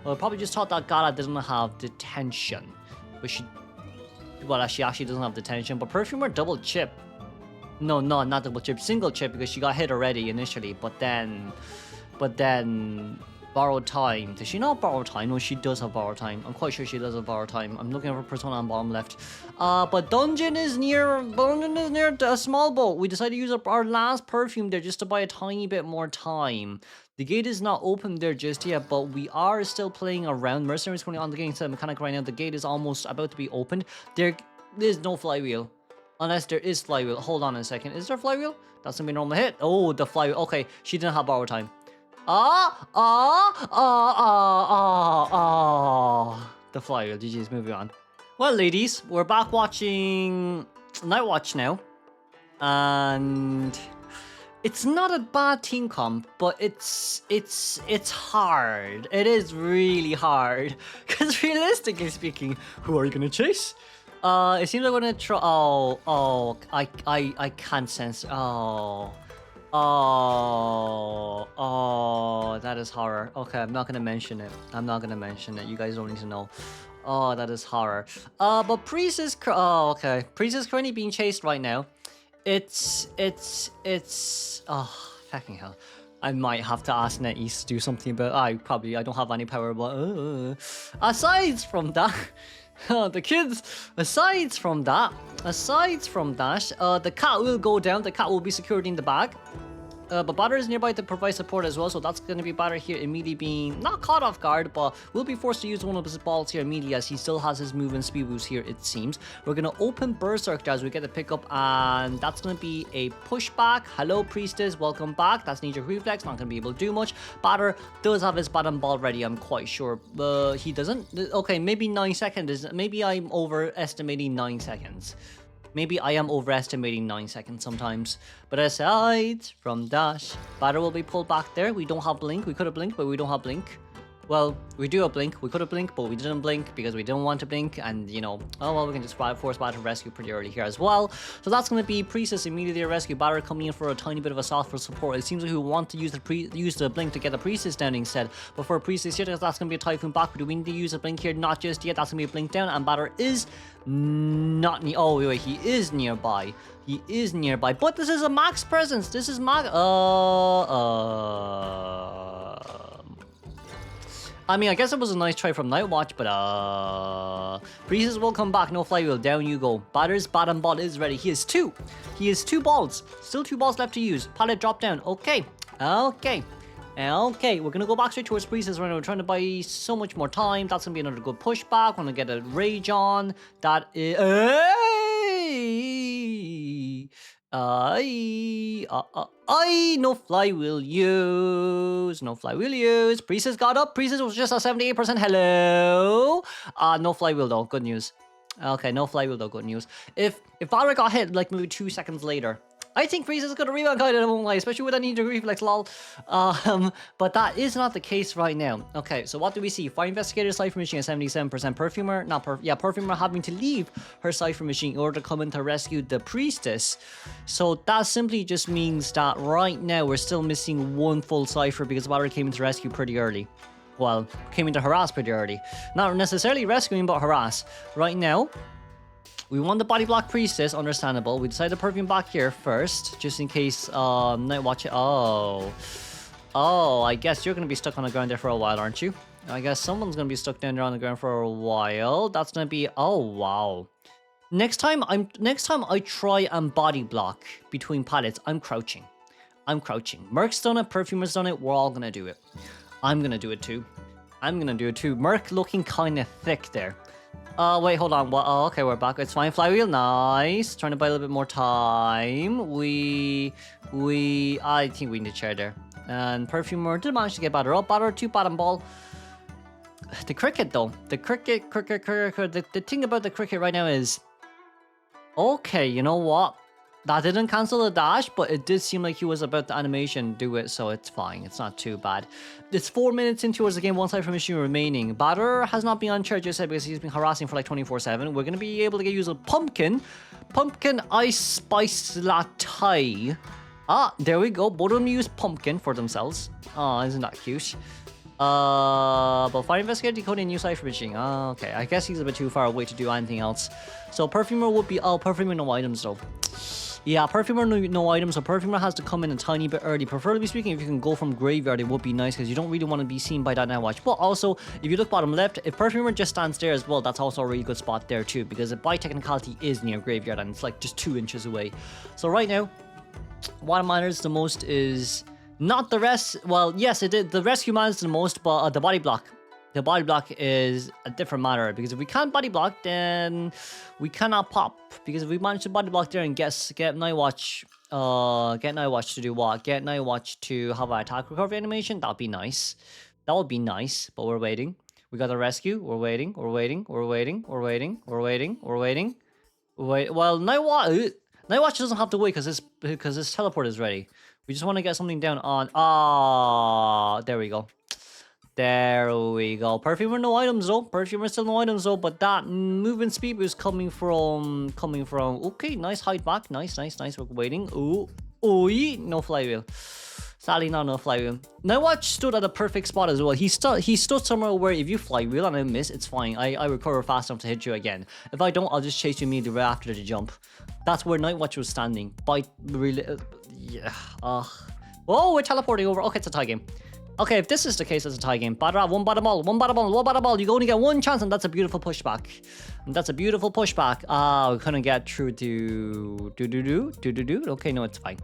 probably just thought that Gala doesn't have detention. But she actually doesn't have detention. But Perfumer double chip. No, not double chip, single chip because she got hit already initially. But then borrowed time. Does she not borrow time? No, she does have borrowed time. I'm quite sure she does have borrowed time. I'm looking for Persona on bottom left. But Dungeon is near a small boat. We decided to use up our last perfume there just to buy a tiny bit more time. The gate is not open there just yet, but we are still playing around. Mercenary is currently on the gate instead of mechanic right now. The gate is almost about to be opened. There is no flywheel. Unless there is flywheel. Hold on a second. Is there flywheel? That's gonna be a normal hit. Oh, the flywheel. Okay, she didn't have borrowed time. The flywheel. GG's, moving on. Well, ladies, we're back watching Nightwatch now. And it's not a bad team comp, but it's hard. It is really hard. Because realistically speaking, who are you gonna chase? It seems like we're gonna try. I can't sense. Oh, that is horror. Okay, I'm not gonna mention it. You guys don't need to know. Oh, that is horror. But Priest is okay. Priest is currently being chased right now. It's oh, fucking hell. I might have to ask NetEase to do something about I don't have any power, but aside from that, the kids, aside from that, the cat will go down. The cat will be secured in the bag. But Batter is nearby to provide support as well, so that's going to be Batter here immediately being not caught off guard, but will be forced to use one of his balls here immediately as he still has his move and speed boost here, it seems. We're going to open Berserk as we get the pickup, and that's going to be a pushback. Hello, Priestess, welcome back. That's knee-jerk reflex, not going to be able to do much. Batter does have his bottom ball ready, I'm quite sure. He doesn't? Okay, maybe 9 seconds. Maybe I'm overestimating 9 seconds. Maybe I am overestimating 9 seconds sometimes. But aside from that, Batter will be pulled back there. We don't have Blink. We could have Blink, but we don't have Blink. Well, we do have Blink. We could have Blink, but we didn't Blink because we didn't want to Blink. And, you know, oh well, we can just force Batter to rescue pretty early here as well. So that's going to be Priestess immediately rescue. Batter coming in for a tiny bit of a soft for support. It seems like we want to use the Blink to get the Priestess down instead. But for Priestess here, that's going to be a Typhoon back. Do we need to use a Blink here? Not just yet. That's going to be a Blink down. And Batter is not near. Oh, wait, he is nearby. He is nearby. But this is a max presence. This is max. I mean, I guess it was a nice try from Nightwatch, but Priestess will come back. No flywheel. Down you go. Batter's bottom ball is ready. He has 2. He has 2 balls. Still 2 balls left to use. Pallet drop down. Okay. Okay. Okay. We're going to go back straight towards Priestess right now. We're trying to buy so much more time. That's going to be another good pushback. We're going to get a rage on. That is... Hey! No flywheel use. No flywheel use. Priestess got up. Priestess was just at 78%. Hello. No flywheel though. Good news. Okay, no flywheel though. Good news. If Valor got hit like maybe 2 seconds later, I think Priestess is gonna rebound kind of way, especially with that knee degree reflex, lol. But that is not the case right now. Okay, so what do we see? Fire Investigator, Cypher Machine at 77%. Perfumer, Perfumer having to leave her Cypher Machine in order to come in to rescue the Priestess. So that simply just means that right now we're still missing 1 full Cypher because Valor came in to rescue pretty early. Well, came in to harass pretty early. Not necessarily rescuing, but harass. Right now, we want the body block Priestess, understandable. We decided to perfume back here first, just in case Nightwatch. Oh, I guess you're gonna be stuck on the ground there for a while, aren't you? I guess someone's gonna be stuck down there on the ground for a while. That's gonna be, oh wow. Next time I try and body block between pallets, I'm crouching. Merc's done it, Perfumer's done it, we're all gonna do it. I'm gonna do it too. Merc looking kind of thick there. Wait, hold on. What? Oh, okay, we're back. It's fine. Flywheel, nice. Trying to buy a little bit more time. I think we need a chair there. And Perfumer did manage to get batter up. Batter 2 bottom ball. The cricket though. The cricket. The thing about the cricket right now is, okay, you know what? That didn't cancel the dash, but it did seem like he was about to animation do it, so it's fine. It's not too bad. It's 4 minutes into the game, 1 Cypher Machine remaining. Batter has not been on charge just yet because he's been harassing for like 24/7. We're going to be able to get use of Pumpkin Ice Spice Latte. There we go. Both of them use Pumpkin for themselves. Oh, isn't that cute? But Fire Investigator decoding new Cypher Machine. Okay, I guess he's a bit too far away to do anything else. So Perfumer would be, Perfumer no items though. Yeah, Perfumer no items, so Perfumer has to come in a tiny bit early. Preferably speaking, if you can go from Graveyard, it would be nice because you don't really want to be seen by that Nightwatch. But also, if you look bottom left, if Perfumer just stands there as well, that's also a really good spot there too, because it by technicality is near Graveyard and it's like just 2 inches away. So right now, what matters the most is not the rest. Well, yes, it did. The rescue matters the most, but the body block. The body block is a different matter because if we can't body block, then we cannot pop. Because if we manage to body block there and get Nightwatch, to do what? Get Nightwatch to have an attack recovery animation. That'd be nice. That would be nice. But we're waiting. We got a rescue. We're waiting. Well, Nightwatch doesn't have to wait because his teleport is ready. We just want to get something down on. There we go. Perfumer no items though. Perfumer still no items though. But that movement speed was coming from. Okay, nice hide back. Nice. We're waiting. Ooh, no flywheel. Sadly, not no flywheel. Nightwatch stood at a perfect spot as well. He stood somewhere where if you flywheel and I miss, it's fine. I recover fast enough to hit you again. If I don't, I'll just chase you immediately right after the jump. That's where Nightwatch was standing. Yeah. Oh, we're teleporting over. Okay, it's a tie game. Okay, if this is the case, it's a tie game. Batter one bottom ball. You only get 1 chance, and that's a beautiful pushback. We couldn't get through to Okay, no, it's fine.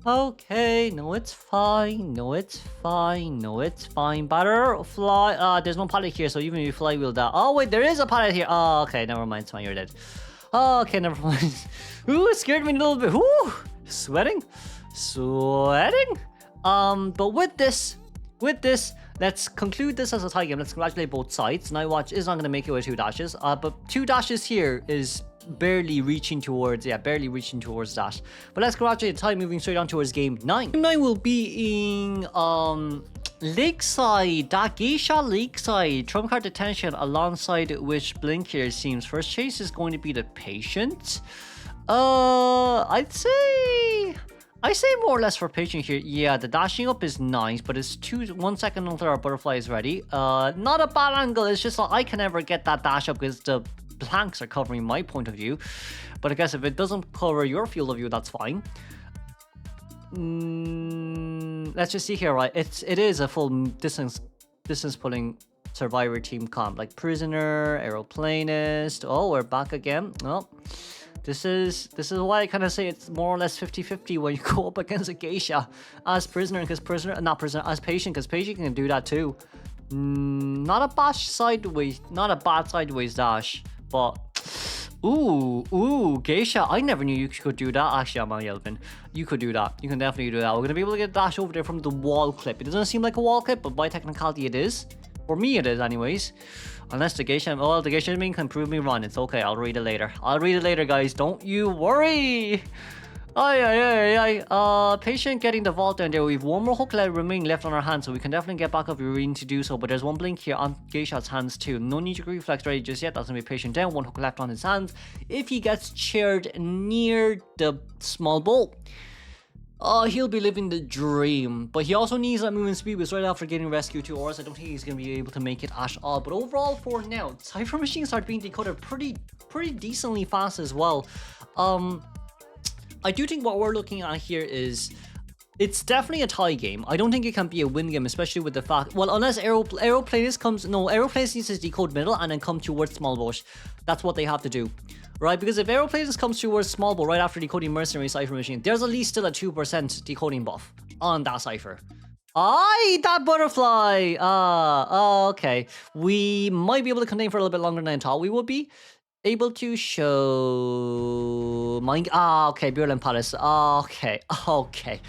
Okay, no, it's fine. Batter, fly. There's no pallet here, so even if you flywheel that. Oh wait, there is a pallet here. Oh, okay, never mind. It's fine. You're dead. Okay, never mind. Ooh, it scared me a little bit. Ooh, sweating. But with this, let's conclude this as a tie game. Let's congratulate both sides. Nightwatch is not going to make it with 2 dashes. But 2 dashes here is barely reaching towards that. But let's congratulate the tie, moving straight on towards game 9. Game 9 will be in Lakeside. That Geisha Lakeside. Trump card detention alongside which Blink here seems. First chase is going to be the Patient. I say more or less for Patient here. Yeah, the dashing up is nice, but it's 1 second until our butterfly is ready. Not a bad angle. It's just that I can never get that dash up because the planks are covering my point of view. But I guess if it doesn't cover your field of view, that's fine. Let's just see here, right? It is a full distance pulling survivor team comp, like Prisoner, Aeroplanist. Oh, we're back again. Oh. This is why I kind of say it's more or less 50-50 when you go up against a Geisha as Prisoner, as Patient, because Patient can do that too. Not a bad sideways dash, but Ooh, Geisha. I never knew you could do that. Actually, I'm yelping. You could do that. You can definitely do that. We're going to be able to get a dash over there from the wall clip. It doesn't seem like a wall clip, but by technicality it is. For me it is anyways. Unless the Geisha, well, the Geisha can prove me wrong. It's okay. I'll read it later. I'll read it later, guys. Don't you worry. Patient getting the vault down there. We've one more hook remaining left on our hands, so we can definitely get back up if we're willing to do so. But there's one blink here on Geisha's hands too. No need to reflex ready just yet. That's gonna be patient down. One hook left on his hands. If he gets chaired near the small bowl, he'll be living the dream. But he also needs that movement speed, which right after getting rescued too, or else I don't think he's gonna be able to make it at all. But overall, for now, Cypher machines start being decoded pretty decently fast as well. I do think what we're looking at here is it's definitely a tie game. I don't think it can be a win game, especially with the fact, well, unless Aeroplanist comes, no, Aeroplanist needs to decode middle and then come towards small boat. That's what they have to do, right? Because if Aeroplanist comes towards small boat right after decoding Mercenary Cypher Machine, there's at least still a 2% decoding buff on that Cypher. That butterfly! Okay. We might be able to contain for a little bit longer than I thought we would be able to show mind. Okay, Virulent Palace. Okay. Time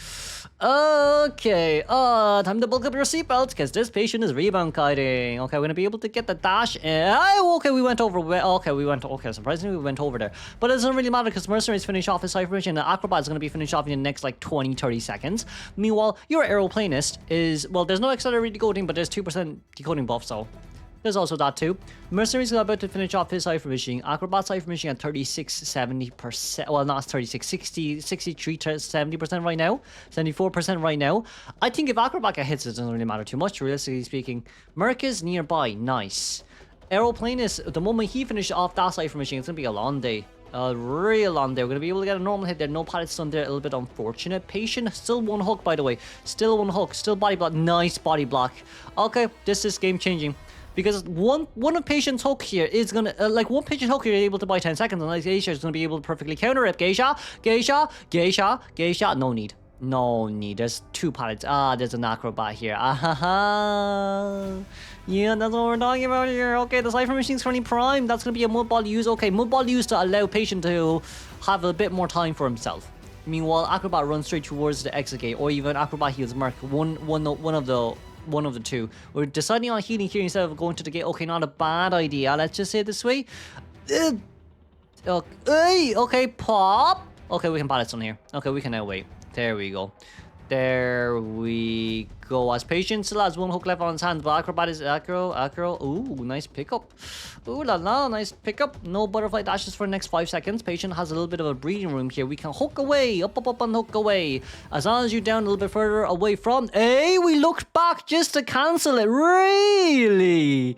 to bulk up your seatbelts because this patient is rebound kiting. Okay, we're gonna be able to get the dash. Okay, we went over. Okay, surprisingly, we went over there. But it doesn't really matter because Mercenaries finish off his Cypher Mission and Acrobat is gonna be finished off in the next like 20-30 seconds. Meanwhile, your Aeroplanist is, well, there's no accelerated decoding, but there's 2% decoding buff, so there's also that too. Mercenaries are about to finish off his Cypher Machine. Acrobat Cypher Machine at 36-70%. Well, not 36, 60, 63, 70% right now. 74% right now. I think if Acrobat hits, it doesn't really matter too much, realistically speaking. Merc is nearby. Nice. Aeroplanist, the moment he finishes off that Cypher Machine, it's going to be a long day. A real long day. We're going to be able to get a normal hit there. No pallet stun there. A little bit unfortunate. Patient, still one hook, by the way. Still one hook. Still body block. Nice body block. Okay, this is game changing. Because one of Patient's hook here is gonna, one Patient hook here is able to buy 10 seconds, and like Geisha is gonna be able to perfectly counter it. Geisha. No need. There's two pallets. There's an Acrobat here. Yeah, that's what we're talking about here. Okay, the Cypher Machine's currently prime. That's gonna be a mud ball use. Okay, mud ball use to allow Patient to have a bit more time for himself. Meanwhile, Acrobat runs straight towards the exit gate, or even Acrobat heals Merc. One of the two. We're deciding on healing here instead of going to the gate. Okay, not a bad idea. Let's just say it this way. Okay, pop. Okay, we can pallet on here. Okay, we can now wait. There we go. As Patient still has one hook left on his hands, but Acrobat is acro. Ooh, nice pickup. Ooh la la, nice pickup. No butterfly dashes for the next 5 seconds. Patient has a little bit of a breathing room here. We can hook away, up and hook away. As long as you're down a little bit further away from. Hey, we looked back just to cancel it. Really?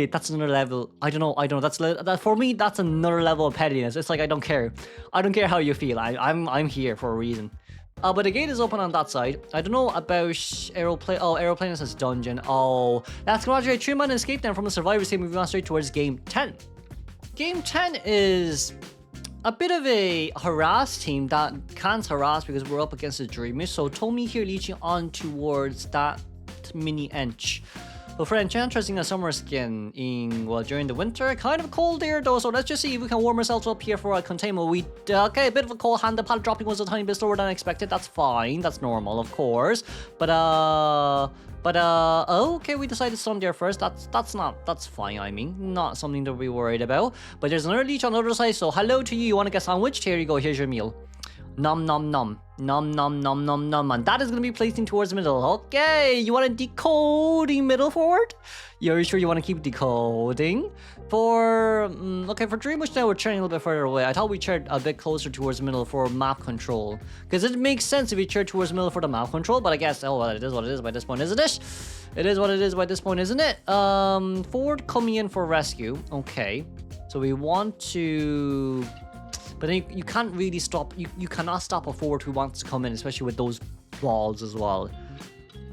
That's another level. I don't know. That for me, that's another level of pettiness. It's like I don't care. I don't care how you feel. I'm here for a reason. But the gate is open on that side. I don't know about Aeroplane. Oh, Aeroplanist has dungeon. Oh, let's congratulate 3-man escape then from the survivors team. Moving on straight towards game 10. Game 10 is a bit of a harass team that can't harass because we're up against the Dreamers. So Tommy here leeching on towards that mini ench. But for Enchantressing a summer skin in, well, during the winter, kind of cold there though, so let's just see if we can warm ourselves up here for a containment. Okay, a bit of a cold hand, the pallet dropping was a tiny bit slower than expected. That's fine, that's normal, of course. Okay, we decided to stun there first. That's fine, I mean, not something to be worried about. But there's another leech on the other side, so hello to you. You want to get sandwiched? Here you go, here's your meal. Nom nom nom. Nom nom nom nom nom. And that is going to be placing towards the middle. Okay, you want a decoding middle forward? You're sure you want to keep decoding? Okay, for Dreamwitch now we're turning a little bit further away. I thought we chaired a bit closer towards the middle for map control. Because it makes sense if we chaired towards the middle for the map control, but I guess, oh well, it is what it is by this point, isn't it? It is what it is by this point, isn't it? Forward coming in for rescue. Okay, so we want to... But then you can't really stop, you cannot stop a forward who wants to come in, especially with those balls as well.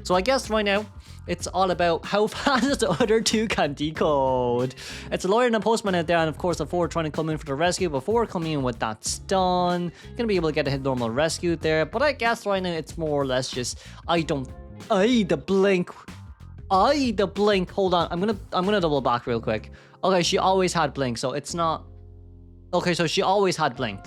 So I guess right now, it's all about how fast the other two can decode. It's a lawyer and a postman out there, and of course a forward trying to come in for the rescue, but forward coming in with that stun. Gonna be able to get a hit normal rescue there, but I guess right now it's more or less just, the blink. Hold on, I'm gonna double back real quick. Okay, she always had blink, so it's not... Okay, so she always had blink.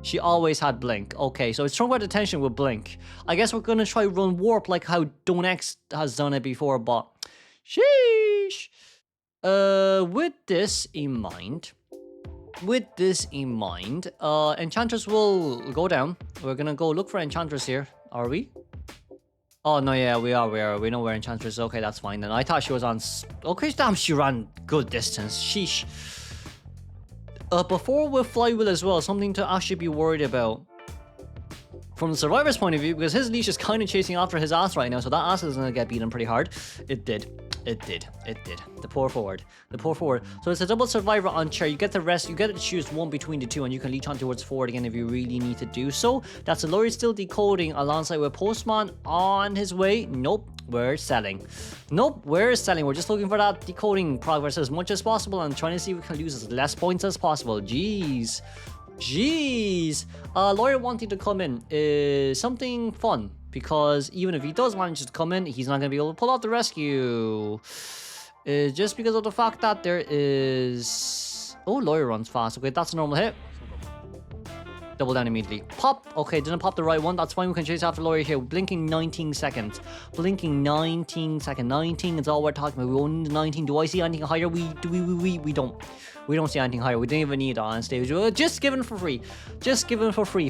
She always had blink. Okay, so it's strong by detention with blink. I guess we're gonna try run warp like how Donex has done it before, but... Sheesh! With this in mind... Enchantress will go down. We're gonna go look for Enchantress here. Are we? Oh, no, yeah, we are. We know where Enchantress is. Okay, that's fine then. I thought she was on... Okay, damn, she ran good distance. Sheesh. Before with Flywheel as well, something to actually be worried about. From the Survivor's point of view, because his leash is kind of chasing after his ass right now, so that ass is going to get beaten pretty hard. It did. The poor forward. So it's a double Survivor on chair. You get the rest, you get to choose one between the two, and you can leech on towards forward again if you really need to do so. That's a Lori still decoding alongside with Postman on his way. Nope, we're selling. We're just looking for that decoding progress as much as possible and trying to see if we can lose as less points as possible. Jeez. Lawyer wanting to come in is something fun, because even if he does manage to come in, he's not going to be able to pull out the rescue. Just because of the fact that there is... Oh, Lawyer runs fast. Okay, that's a normal hit. Double down immediately. Pop. Okay, didn't pop the right one. That's fine. We can chase after Lawyer here. Blinking 19 seconds. 19 is all we're talking about. We only need 19. Do I see anything higher? We don't. We don't see anything higher. We didn't even need it on stage. Just given for free.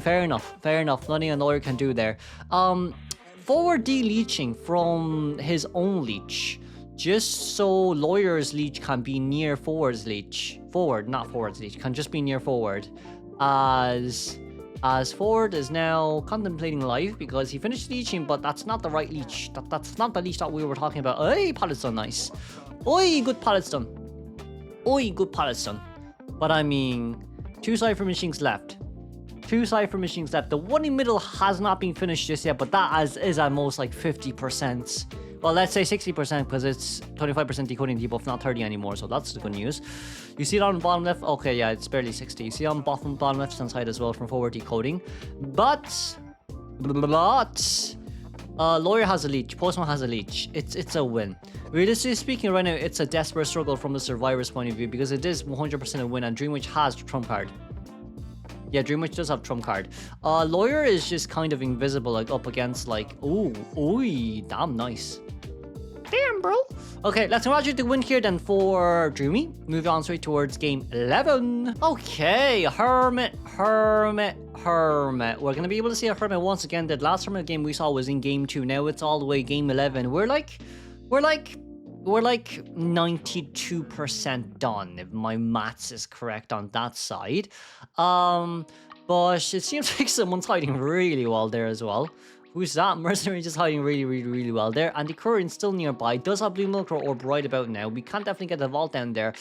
Fair enough. Nothing a Lawyer can do there. Forward de-leeching from his own leech. Just so Lawyer's leech can be near Forward's leech. Not Forward's leech. Can just be near Forward. As Forward is now contemplating life because he finished leeching, but that's not the right leech. That's not the leech that we were talking about. Hey, pallet's done nice. Oi, good pallet's done. But I mean, 2 Cypher machines left. The one in the middle has not been finished just yet, but that is at most like 50%. Well, let's say 60% because it's 25% decoding debuff, not 30 anymore, so that's the good news. You see it on the bottom left? Okay, yeah, it's barely 60. You see it on bottom left hand side as well from forward decoding. But Lawyer has a leech, Postman has a leech. It's a win. Realistically speaking, right now, it's a desperate struggle from the Survivor's point of view because it is 100% a win and Dreamwitch has trump card. Yeah, Dreamwitch does have trump card. Lawyer is just kind of invisible, like up against like, ooh, damn nice. Damn, bro. Okay, let's congratulate the win here then for Dreamy. Moving on straight towards game 11. Okay, Hermit. We're going to be able to see a Hermit once again. The last Hermit game we saw was in game 2. Now it's all the way game 11. We're like 92% done, if my maths is correct on that side. But it seems like someone's hiding really well there as well. Who's that? Mercenary just hiding really well there. And the Current's still nearby. Does have Blue Milk Orb right about now. We can't definitely get the vault down there.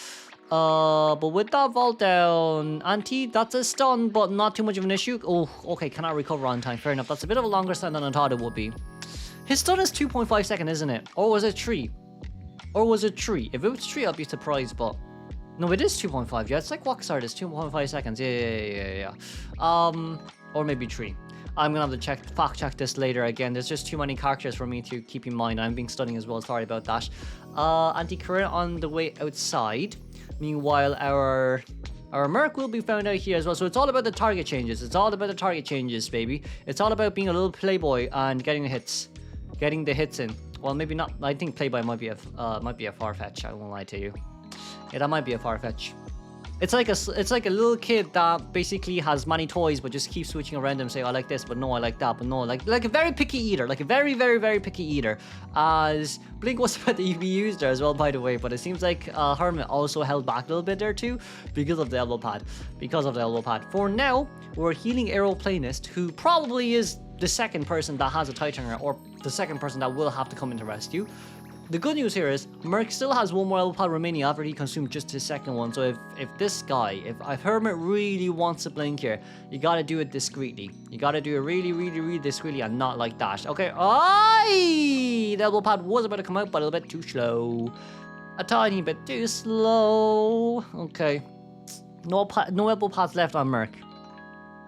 But with that vault down, Auntie, that's a stun, but not too much of an issue. Oh, okay, cannot recover on time. Fair enough. That's a bit of a longer stun than I thought it would be. His stun is 2.5 seconds, isn't it? Or was it 3? If it was 3, I'd be surprised, but... No, it is 2.5. Yeah, it's like Walksard. It's 2.5 seconds. Yeah. Or maybe 3. I'm gonna have to fact check this later again. There's just too many characters for me to keep in mind. I'm being stunning as well. Sorry about that. Anti-current on the way outside. Meanwhile, our Merc will be found out here as well. So it's all about the target changes. Baby. It's all about being a little playboy and getting the hits in. Well, maybe not. I think playboy might be a far-fetch. I won't lie to you. Yeah, that might be a far-fetch. It's like a little kid that basically has many toys but just keeps switching around them, say I like this but no I like that but no like a very picky eater, like a very picky eater. As Blink was about to be used there as well, by the way, but it seems like Hermit also held back a little bit there too because of the elbow pad. For now, we're healing Aeroplanist, who probably is the second person that has a Titan or the second person that will have to come into rescue. The good news here is Merc still has one more elbow pad remaining after he consumed just his second one. So if this guy, if Hermit really wants to blink here, you gotta do it discreetly. You gotta do it really discreetly and not like that. Okay, the elbow pad was about to come out, but a little bit too slow. A tiny bit too slow. Okay, no elbow pads left on Merc.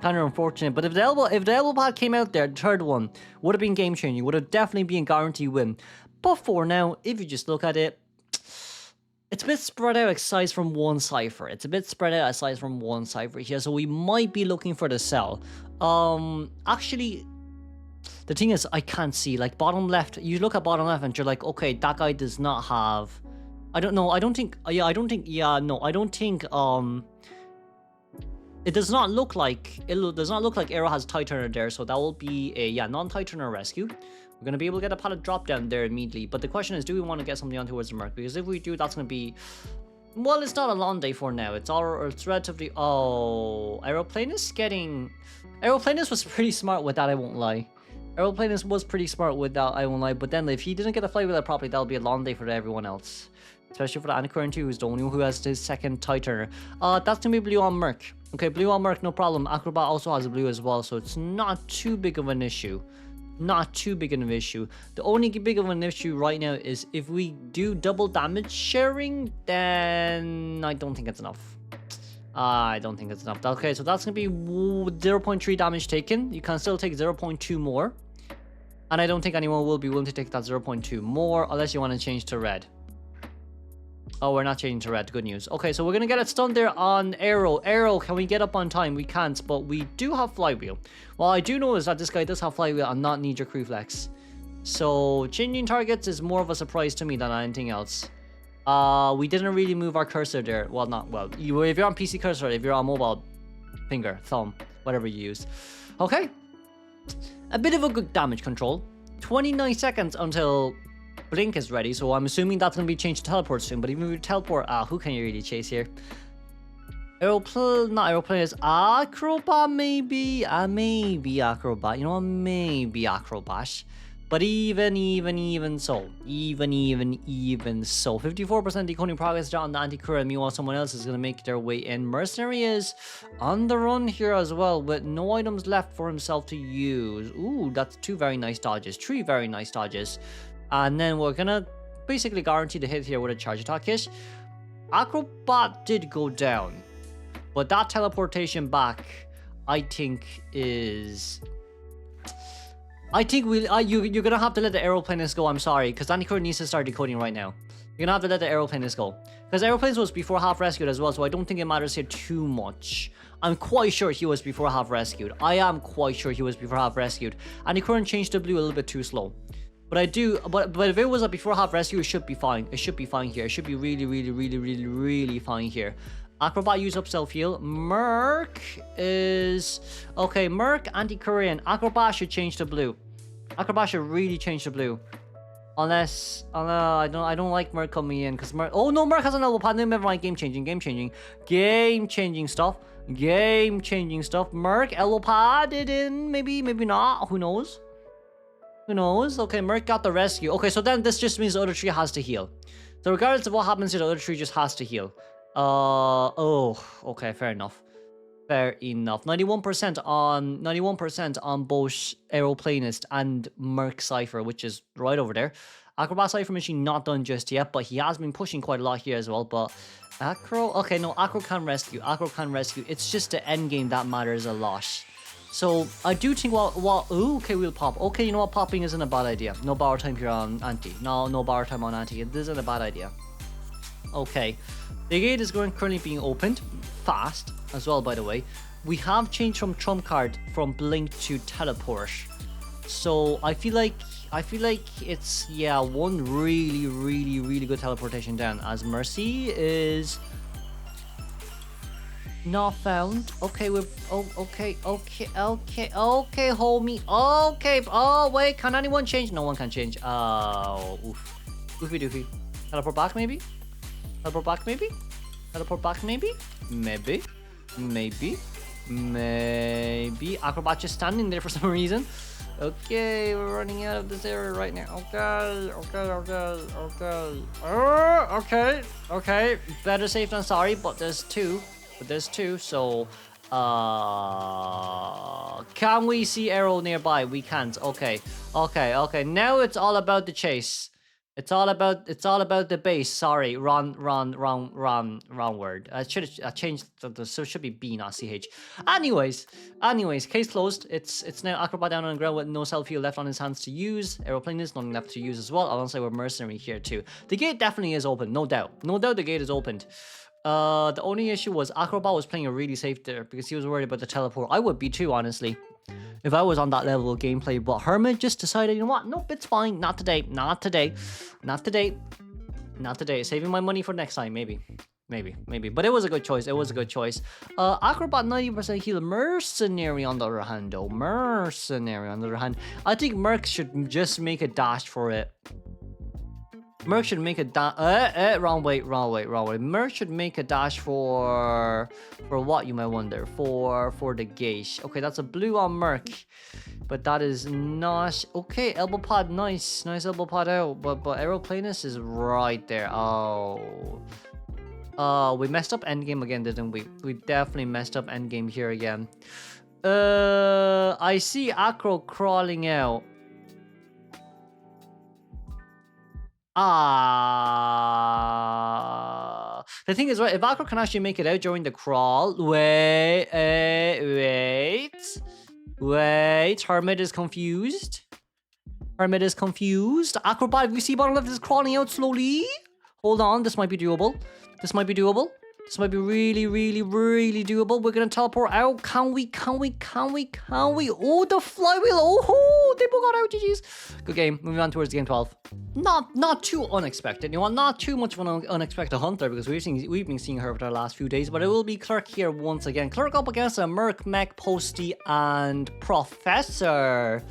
Kind of unfortunate, but if the elbow pad came out there, the third one would have been game changing. Would have definitely been a guaranteed win. But for now, if you just look at it, It's a bit spread out aside from one cipher. It's a bit spread out aside from one cipher here, so we might be looking for the cell. Actually, the thing is, I can't see. Like, bottom left, you look at bottom left and you're like, okay, that guy does not have... I don't know, I don't think... Yeah, I don't think... Yeah, no, I don't think... It does not look like... It does not look like Arrow has TIE Turner there, so that will be a, yeah, non-TIE Turner rescue. We're going to be able to get a pallet drop down there immediately. But the question is, do we want to get something on towards the Merc? Because if we do, that's going to be... Well, it's not a long day for now. It's relatively... Oh, Aeroplanist getting... Aeroplanist was pretty smart with that, I won't lie. Aeroplanist was pretty smart with that, I won't lie. But then if he didn't get to fly with that properly, that'll be a long day for everyone else. Especially for the Antiquarian 2, who's the only one who has his second TIE Turner. That's going to be blue on Merc. Okay, blue on Merc, no problem. Acrobat also has a blue as well, so it's not too big of an issue. Not too big of an issue. The only big of an issue right now is if we do double damage sharing, then I don't think it's enough. I don't think it's enough. Okay, so that's going to be 0.3 damage taken. You can still take 0.2 more. And I don't think anyone will be willing to take that 0.2 more unless you want to change to red. Oh, we're not changing to red. Good news. Okay, so we're going to get it stunned there on Arrow. Arrow, can we get up on time? We can't, but we do have Flywheel. Well, I do know is that this guy does have Flywheel and not knee-jerk reflex. So, changing targets is more of a surprise to me than anything else. We didn't really move our cursor there. Well, not well. If you're on PC cursor, if you're on mobile, finger, thumb, whatever you use. Okay. A bit of a good damage control. 29 seconds until... Blink is ready, so I'm assuming that's going to be changed to teleport soon. But even if we teleport, who can you really chase here? Not Aeroplane, is Acrobat maybe? Maybe Acrobat. You know what? Maybe Acrobat. But even so. Even so. 54% decoding progress down on the anti-current. Meanwhile, someone else is going to make their way in. Mercenary is on the run here as well, with no items left for himself to use. Ooh, that's 2 very nice dodges. 3 very nice dodges. And then we're gonna basically guarantee the hit here with a charge attack hit. Acrobat did go down, but that teleportation back, I think is... you're gonna have to let the Aeroplanist go, I'm sorry, because Antiquarian needs to start decoding right now. You're gonna have to let the Aeroplanist go. Because Aeroplanist was before half rescued as well, so I don't think it matters here too much. I'm quite sure he was before half rescued. I am quite sure he was before half rescued. Antiquarian changed to blue a little bit too slow. But if it was a before half rescue, it should be fine. It should be fine here. It should be really fine here. Acrobat use up self heal. Merc is okay. Merc anti-Korean. Acrobat should change to blue. Acrobat should really change to blue. Unless I don't like Merc coming in because Merc. Oh no, Merc has an elbow pad. Never mind. Game changing stuff. Merc elbow padded in. Maybe not. Who knows? Who knows? Okay, Merc got the rescue. Okay, so then this just means the other tree has to heal. So regardless of what happens here, the other tree just has to heal. Oh, okay, fair enough. 91% on both Aeroplanist and Merc Cypher, which is right over there. Acrobat Cypher Machine not done just yet, but he has been pushing quite a lot here as well. But Acro, okay, no, Acro can rescue. It's just the end game that matters a lot. So I do think ooh, okay, we'll pop. Okay, you know what? Popping isn't a bad idea. No power time here on Anti. No power time on Anti. This isn't a bad idea. Okay. The gate is currently being opened. Fast as well, by the way. We have changed from trump card from blink to teleport. So I feel like it's, yeah, one really good teleportation down, as Mercy is not found. Okay, okay, hold me. Okay, oh wait, can anyone change? No one can change. Oh, oof. Oofy doofy. Teleport back maybe? Maybe. Acrobat just standing there for some reason. Okay, we're running out of this area right now. Okay. Better safe than sorry, but there's two. So, can we see Arrow nearby? We can't. Okay. Now it's all about the chase. It's all about the base. Sorry, wrong word. I changed so it should be B, not CH. Anyways, case closed. It's now Acrobat down on the ground with no self-heal left on his hands to use. Aeroplane is nothing left to use as well. Alongside with Mercenary here too. The gate definitely is open, no doubt. No doubt the gate is opened. The only issue was Acrobat was playing a really safe there because he was worried about the teleport. I would be too, honestly, if I was on that level of gameplay. But Hermit just decided, you know what? Nope, it's fine. Not today. Not today. Not today. Not today. Saving my money for next time. Maybe. But it was a good choice. It was a good choice. Acrobat 90% heal. Mercenary on the other hand, though. Mercenary on the other hand. I think Merc should just make a dash for it. Merc should make a dash. Wrong way. Merc should make a dash for what, you might wonder? For the Geisha. Okay, that's a blue on Merc, but that is not okay. Elbow pod, nice elbow pod out. But Aeroplanus is right there. Oh, we messed up endgame again, didn't we? We definitely messed up endgame here again. I see Acro crawling out. The thing is, right, if Acro can actually make it out during the crawl, wait, Hermit is confused. Acrobat, if you see bottom left is crawling out slowly. Hold on, this might be doable. This might be really doable. We're gonna teleport out. Can we? Oh, the flywheel. Oh, they both got out. GG's. Good game. Moving on towards game 12. Not too unexpected. You know, not too much of an unexpected hunter because we've been seeing her for the last few days. But it will be Clerk here once again. Clerk up against a Merc, Mech, Posty, and Professor.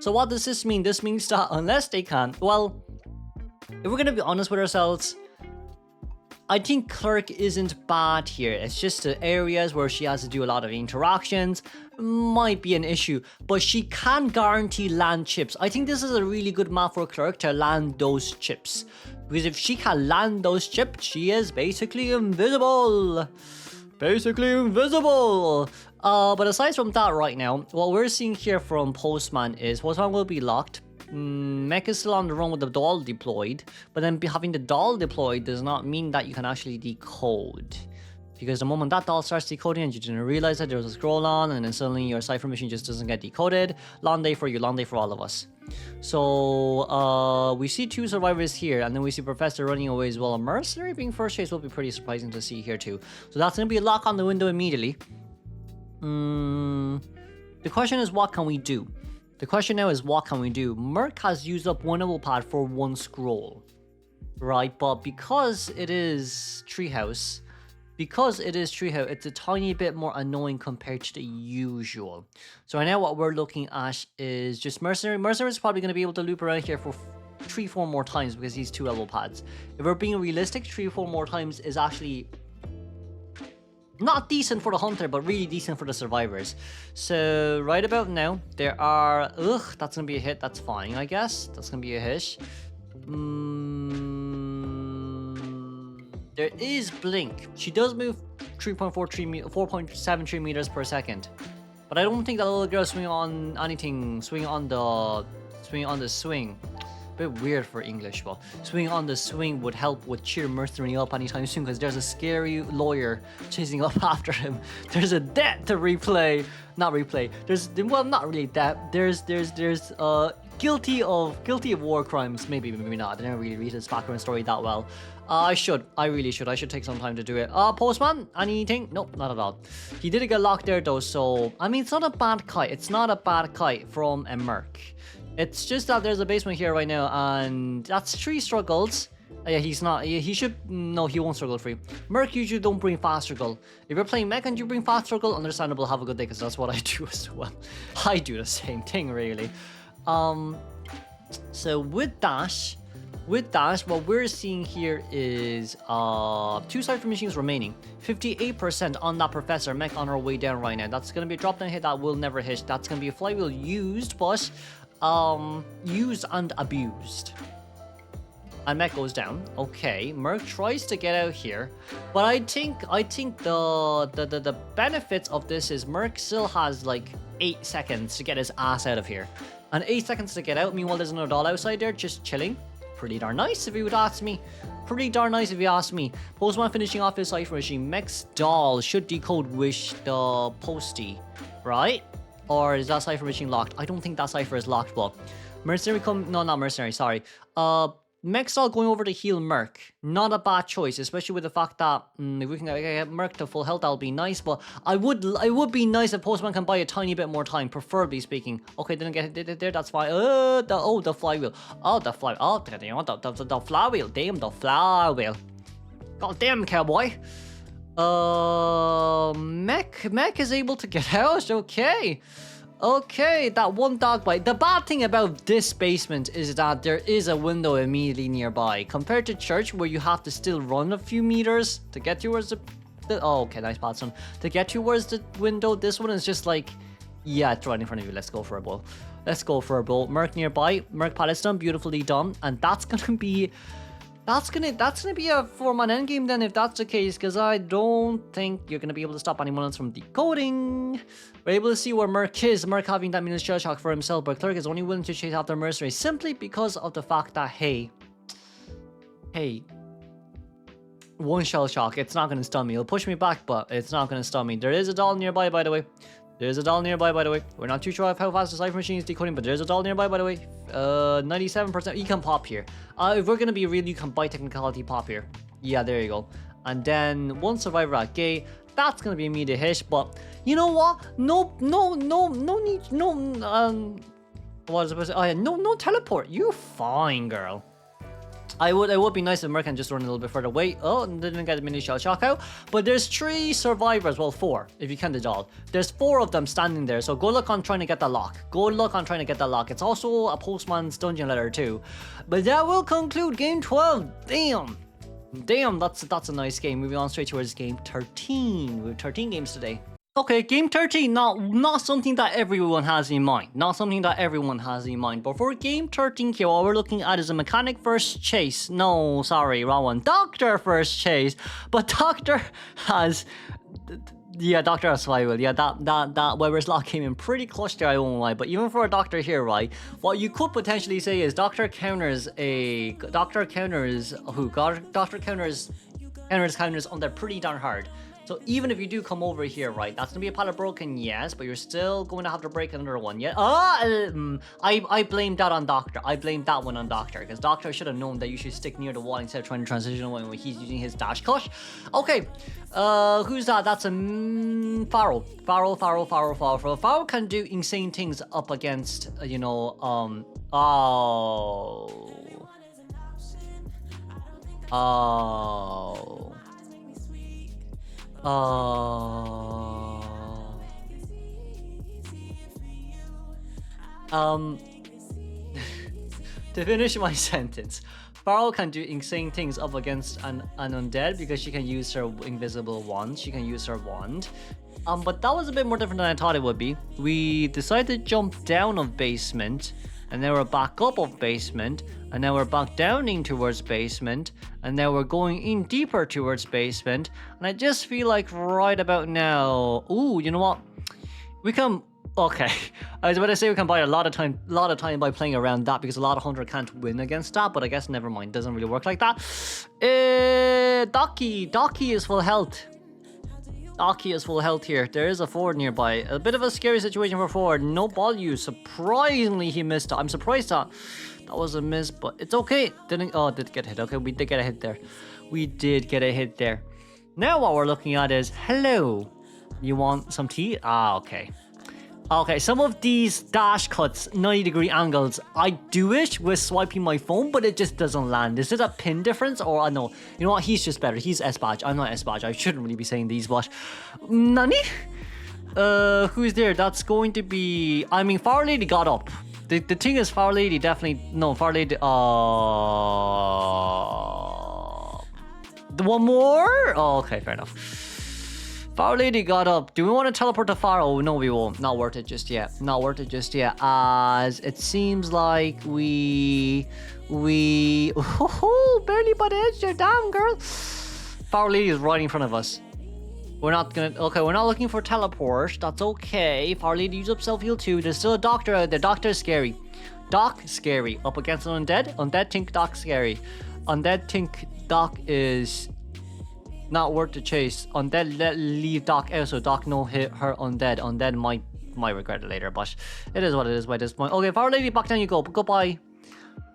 So what does this mean? This means that unless they can, well, if we're gonna be honest with ourselves, I think Clerk isn't bad here. It's just the areas where she has to do a lot of interactions might be an issue, but she can guarantee land chips. I think this is a really good map for Clerk to land those chips, because if she can land those chips, she is basically invisible. But aside from that right now, what we're seeing here from Postman is Postman will be locked. Mech is still on the run with the doll deployed, but then having the doll deployed does not mean that you can actually decode, because the moment that doll starts decoding and you didn't realize that there was a scroll on, and then suddenly your cipher mission just doesn't get decoded. Long day for you, long day for all of us. So we see two survivors here, and then we see Professor running away as well. A mercenary being first chase will be pretty surprising to see here too. So that's going to be a lock on the window immediately. The question is, what can we do? Merc has used up one elbow pad for one scroll, right? But because it is treehouse, it's a tiny bit more annoying compared to the usual. So right now what we're looking at is just Mercenary. Mercenary is probably going to be able to loop around here for 3-4 more times because he's 2 elbow pads. If we're being realistic, 3-4 more times is actually not decent for the hunter, but really decent for the survivors. So right about now, there are... that's going to be a hit. That's fine, I guess. That's going to be a hit. There is Blink. She does move 4.73 meters per second. But I don't think that little girl swing on anything. Swing on the swing. Bit weird for English, but swing on the swing would help with cheer Mercenary up anytime soon, because there's a scary lawyer chasing up after him. There's a debt to replay. Not replay. There's, well, not really debt. There's guilty of war crimes. Maybe not. I didn't really read his background story that well. I really should. I should take some time to do it. Postman, anything? Nope, not at all. He did get locked there though, so I mean, it's not a bad kite. It's not a bad kite from a Merc. It's just that there's a basement here right now, and that's 3 struggles. Yeah, he's not. He should. No, he won't struggle free. Merc usually don't bring fast struggle. If you're playing mech and you bring fast struggle, understandable. Have a good day, because that's what I do as well. I do the same thing, really. So with Dash, what we're seeing here is 2 cipher machines remaining. 58% on that Professor mech on our way down right now. That's gonna be a drop down hit that will never hit. That's gonna be a flywheel used, but used and abused. And mech goes down. Okay, Merc tries to get out here, but I think the benefits of this is Merc still has like 8 seconds to get his ass out of here, and 8 seconds to get out. Meanwhile, there's another doll outside there just chilling. Pretty darn nice if you would ask me. Pretty darn nice if you ask me. Postman finishing off his cipher machine. Mech's doll should decode wish the postie, right? Or is that cipher machine locked? I don't think that cipher is locked. Well, mercenary no, not mercenary, sorry. Mech's doll going over to heal Merc. Not a bad choice, especially with the fact that if we can get Merc to full health, that'll be nice. But it would be nice if Postman can buy a tiny bit more time, preferably speaking. Okay, didn't get it there. That's fine. The flywheel. Oh, the flywheel. Oh, the flywheel. Damn, the flywheel. God damn, cowboy. Mech is able to get out. Okay. Okay, that one dog bite. The bad thing about this basement is that there is a window immediately nearby. Compared to church, where you have to still run a few meters to get towards the oh, okay, nice Patson. To get towards the window, this one is just like, yeah, it's right in front of you. Let's go for a bowl. Let's go for a bowl. Merc nearby. Merc pallet's done, beautifully done. And that's gonna be a 4-man endgame then, if that's the case, because I don't think you're gonna be able to stop anyone else from decoding. We're able to see where Merc is. Merc having that minus shell shock for himself, but Clerk is only willing to chase after mercenaries simply because of the fact that hey, one shell shock, it's not gonna stun me. It'll push me back, but it's not gonna stun me. There is a doll nearby, by the way. There's a doll nearby, by the way. We're not too sure of how fast the cipher machine is decoding, but there's a doll nearby, by the way. 97%. You can pop here. If we're gonna be real, you can buy technicality pop here. Yeah, there you go. And then one survivor at gay. That's gonna be a immediate hit, but you know what? No need, what was I supposed to say? Oh yeah, no teleport. You're fine, girl. It would be nice if Merc can just run a little bit further away. Oh, and didn't get a mini shell shock out. But there's 3 survivors. Well, 4, if you count the doll. There's 4 of them standing there. So good luck on trying to get the lock. Good luck on trying to get the lock. It's also a postman's dungeon letter too. But that will conclude game 12. Damn, that's a nice game. Moving on straight towards game 13. We have 13 games today. Okay, game 13, not something that everyone has in mind. Not something that everyone has in mind. But for game 13 here, what we're looking at is a mechanic first chase. No, sorry, wrong one. Doctor first chase. But Doctor has... Yeah, Doctor has flywheel. Yeah, that Weber's lock came in pretty clutch there, I won't lie. But even for a Doctor here, right, what you could potentially say is Doctor counters counters on there pretty darn hard. So even if you do come over here, right, that's gonna be a pallet broken, yes, but you're still going to have to break another one. Yeah, I blame that on Doctor. I blame that one on Doctor, because Doctor should have known that you should stick near the wall instead of trying to transition when he's using his dash cut. Okay, who's that? That's a Pharaoh. Pharaoh can do insane things up against, you know, to finish my sentence, Pharaoh can do insane things up against an undead because she can use her invisible wand. She can use her wand. But that was a bit more different than I thought it would be. We decided to jump down of basement, and then we're back up of basement, and now we're back downing towards basement, and now we're going in deeper towards basement. And I just feel like right about now, ooh, you know what? We can, okay, I was about to say we can buy a lot of time by playing around that, because a lot of hunter can't win against that, but I guess never mind, doesn't really work like that. Docky is full health. Docky is full health here. There is a Ford nearby. A bit of a scary situation for Ford. No ball use. Surprisingly, he missed it. I'm surprised that was a miss, but it's okay. Did get hit. Okay, we did get a hit there. We did get a hit there. Now what we're looking at is, hello. You want some tea? Ah, okay. Okay, some of these dash cuts, 90-degree angles, I do it with swiping my phone, but it just doesn't land. Is it a pin difference, or I know? You know what? He's just better. He's S-Badge. I'm not S-Badge. I shouldn't really be saying these, but... Nani? Who's there? That's going to be... I mean, Far Lady got up. The thing is, Far Lady definitely... No, Far Lady... The one more? Oh, okay, fair enough. Far Lady got up. Do we want to teleport to Pharaoh? No, we won't. Not worth it just yet. Not worth it just yet. As it seems like we barely by the edge there. Damn, girl. Far Lady is right in front of us. We're not looking for teleport. That's okay. Far Lady use up self-heal too. There's still a Doctor out there. Doctor is scary. Doc, scary. Up against an undead. Undead think Doc scary. Undead think Doc is not worth the chase. Undead leave Doc out so Doc no hit her undead. Undead might regret it later, but it is what it is by this point. Okay, Fire Lady, back down you go. Goodbye.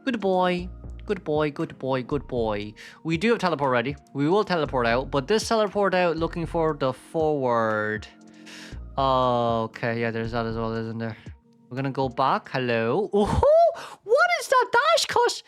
Good boy. Good boy, good boy, good boy. We do have teleport ready. We will teleport out, but this teleport out looking for the forward. Okay, yeah, there's that as well, isn't there? We're gonna go back. Hello. Oh, what is that dash cut?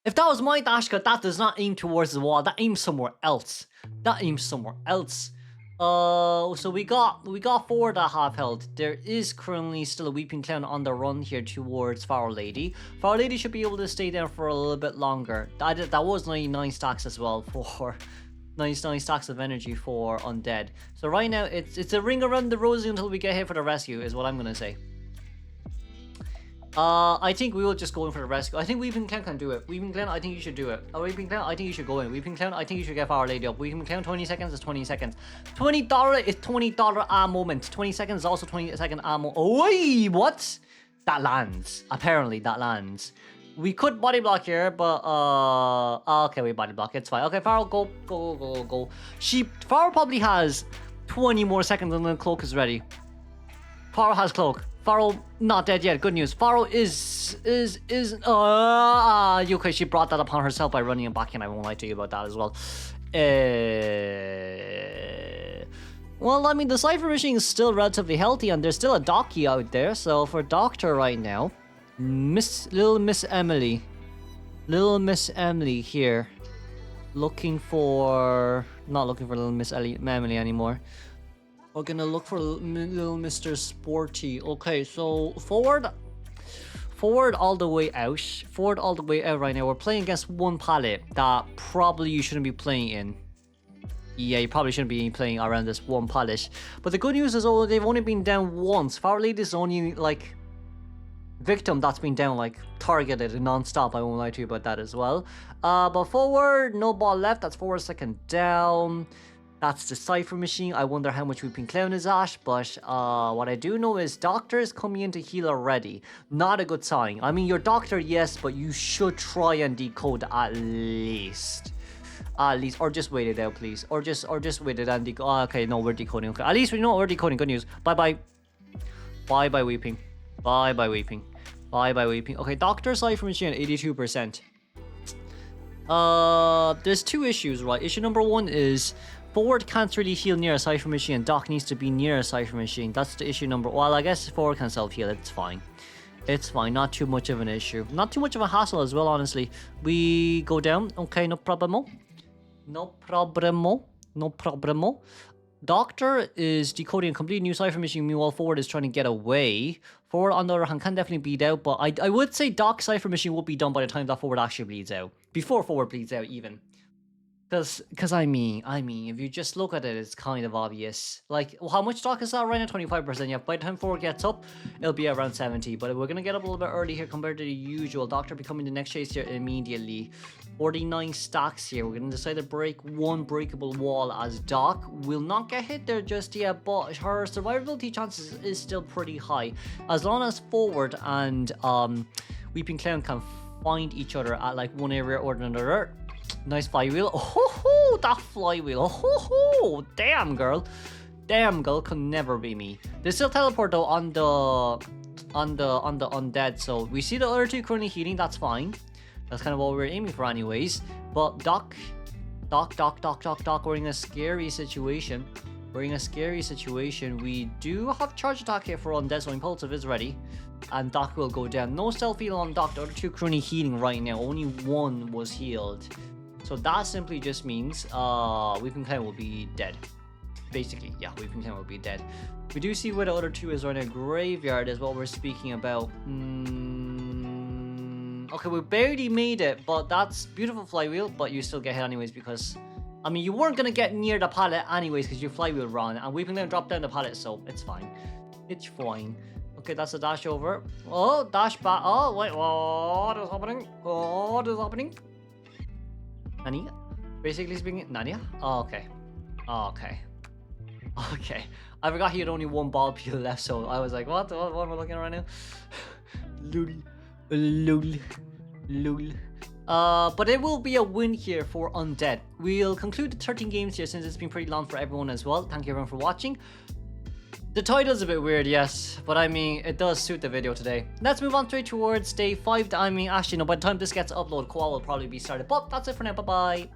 If that was my dash cut, that does not aim towards the wall. That aims somewhere else. That aims somewhere else. So we got forward at half health. There is currently still a Weeping Clown on the run here towards Fire Lady. Fire Lady should be able to stay down for a little bit longer. That was 99 stacks as well for 99 stacks of energy for Undead. So right now it's a ring around the rosy until we get hit for the rescue is what I'm gonna say. I think we will just go in for the rescue. I think Weeping Clown can do it. Weeping Clown, I think you should do it. Weeping Clown, I think you should go in. Weeping Clown, I think you should get Fire Lady up. Weeping Clown, 20 seconds is 20 seconds. $20 is $20 a moment. 20 seconds is also 20-second ammo. Oi, what? That lands. Apparently, that lands. We could body block here, but okay, we body block. It's fine. Okay, Pharaoh, go. Pharaoh probably has 20 more seconds and the cloak is ready. Pharaoh has cloak. Pharaoh not dead yet. Good news. Pharaoh is okay. She brought that upon herself by running him back, and I won't lie to you about that as well. Well, I mean, the Cypher Machine is still relatively healthy, and there's still a Docky out there. So for Doctor right now, Little Miss Emily here, not looking for Little Miss Emily anymore. We're gonna look for little Mr. Sporty. Okay, so forward all the way out. Forward all the way out right now. We're playing against one pallet that probably you shouldn't be playing in. Yeah, you probably shouldn't be playing around this one pallet. But the good news is, they've only been down once. Fire Lady is the only, like, victim that's been down, like, targeted non-stop. I won't lie to you about that as well. But forward, no ball left. That's forward, second down. That's the Cypher Machine. I wonder how much Weeping Clown is at, but what I do know is Doctor is coming in to heal already. Not a good sign. I mean, your Doctor, yes, but you should try and decode at least. Or just wait it out, please. Or just wait it and decode. Okay, no, we're decoding. Okay, at least we know we're decoding. Good news. Bye-bye. Bye-bye, Weeping. Bye-bye, Weeping. Bye-bye, Weeping. Okay, Doctor Cypher Machine, 82%. There's two issues, right? Issue number one is forward can't really heal near a Cypher Machine. Doc needs to be near a Cypher Machine. That's the issue number. Well, I guess forward can self-heal. It's fine. It's fine. Not too much of an issue. Not too much of a hassle as well, honestly. We go down. Okay, no problemo. No problemo. No problemo. Doctor is decoding a completely new Cypher Machine. Meanwhile, forward is trying to get away. Forward, on the other hand, can definitely bleed out. But I would say Doc Cypher Machine will be done by the time that forward actually bleeds out. Before forward bleeds out, even. Because I mean, if you just look at it, it's kind of obvious. Like, how much Doc is that right now? 25%. Yeah, by the time forward gets up, it'll be around 70. But we're going to get up a little bit early here compared to the usual. Doctor becoming the next chase here immediately. 49 stacks here. We're going to decide to break one breakable wall as Doc will not get hit there just yet, but her survivability chances is still pretty high. As long as forward and Weeping Clown can find each other at like one area or another. Nice flywheel. Oh, that flywheel. Oh, damn girl. Damn girl could never be me. There's still teleport though on the undead. So we see the other two currently healing. That's fine. That's kind of what we're aiming for anyways. But Doc, we're in a scary situation. We do have charge attack here for Undead, so Impulsive is ready. And Doc will go down. No stealth heal on Doc. The other two currently healing right now. Only one was healed. So that simply just means Weeping Clown will be dead. Basically, yeah, Weeping Clown will be dead. We do see where the other two is right now. Graveyard is what we're speaking about. Okay, we barely made it, but that's beautiful flywheel, but you still get hit anyways because, I mean, you weren't going to get near the pallet anyways because your flywheel ran, and Weeping Clown dropped down the pallet, so it's fine. It's fine. Okay, that's a dash over. Oh, dash back. Oh, wait, what is happening? What is happening? Nania? Basically speaking, Nania? Oh, okay. Oh, okay. Okay. I forgot he had only one ball peel left, so I was like, what am I looking at right now? Lul. But it will be a win here for Undead. We'll conclude the 13 games here since it's been pretty long for everyone as well. Thank you everyone for watching. The title's a bit weird, yes, but I mean, it does suit the video today. Let's move on straight towards day 5. I mean, actually, no, by the time this gets uploaded, COA will probably be started. But that's it for now. Bye-bye.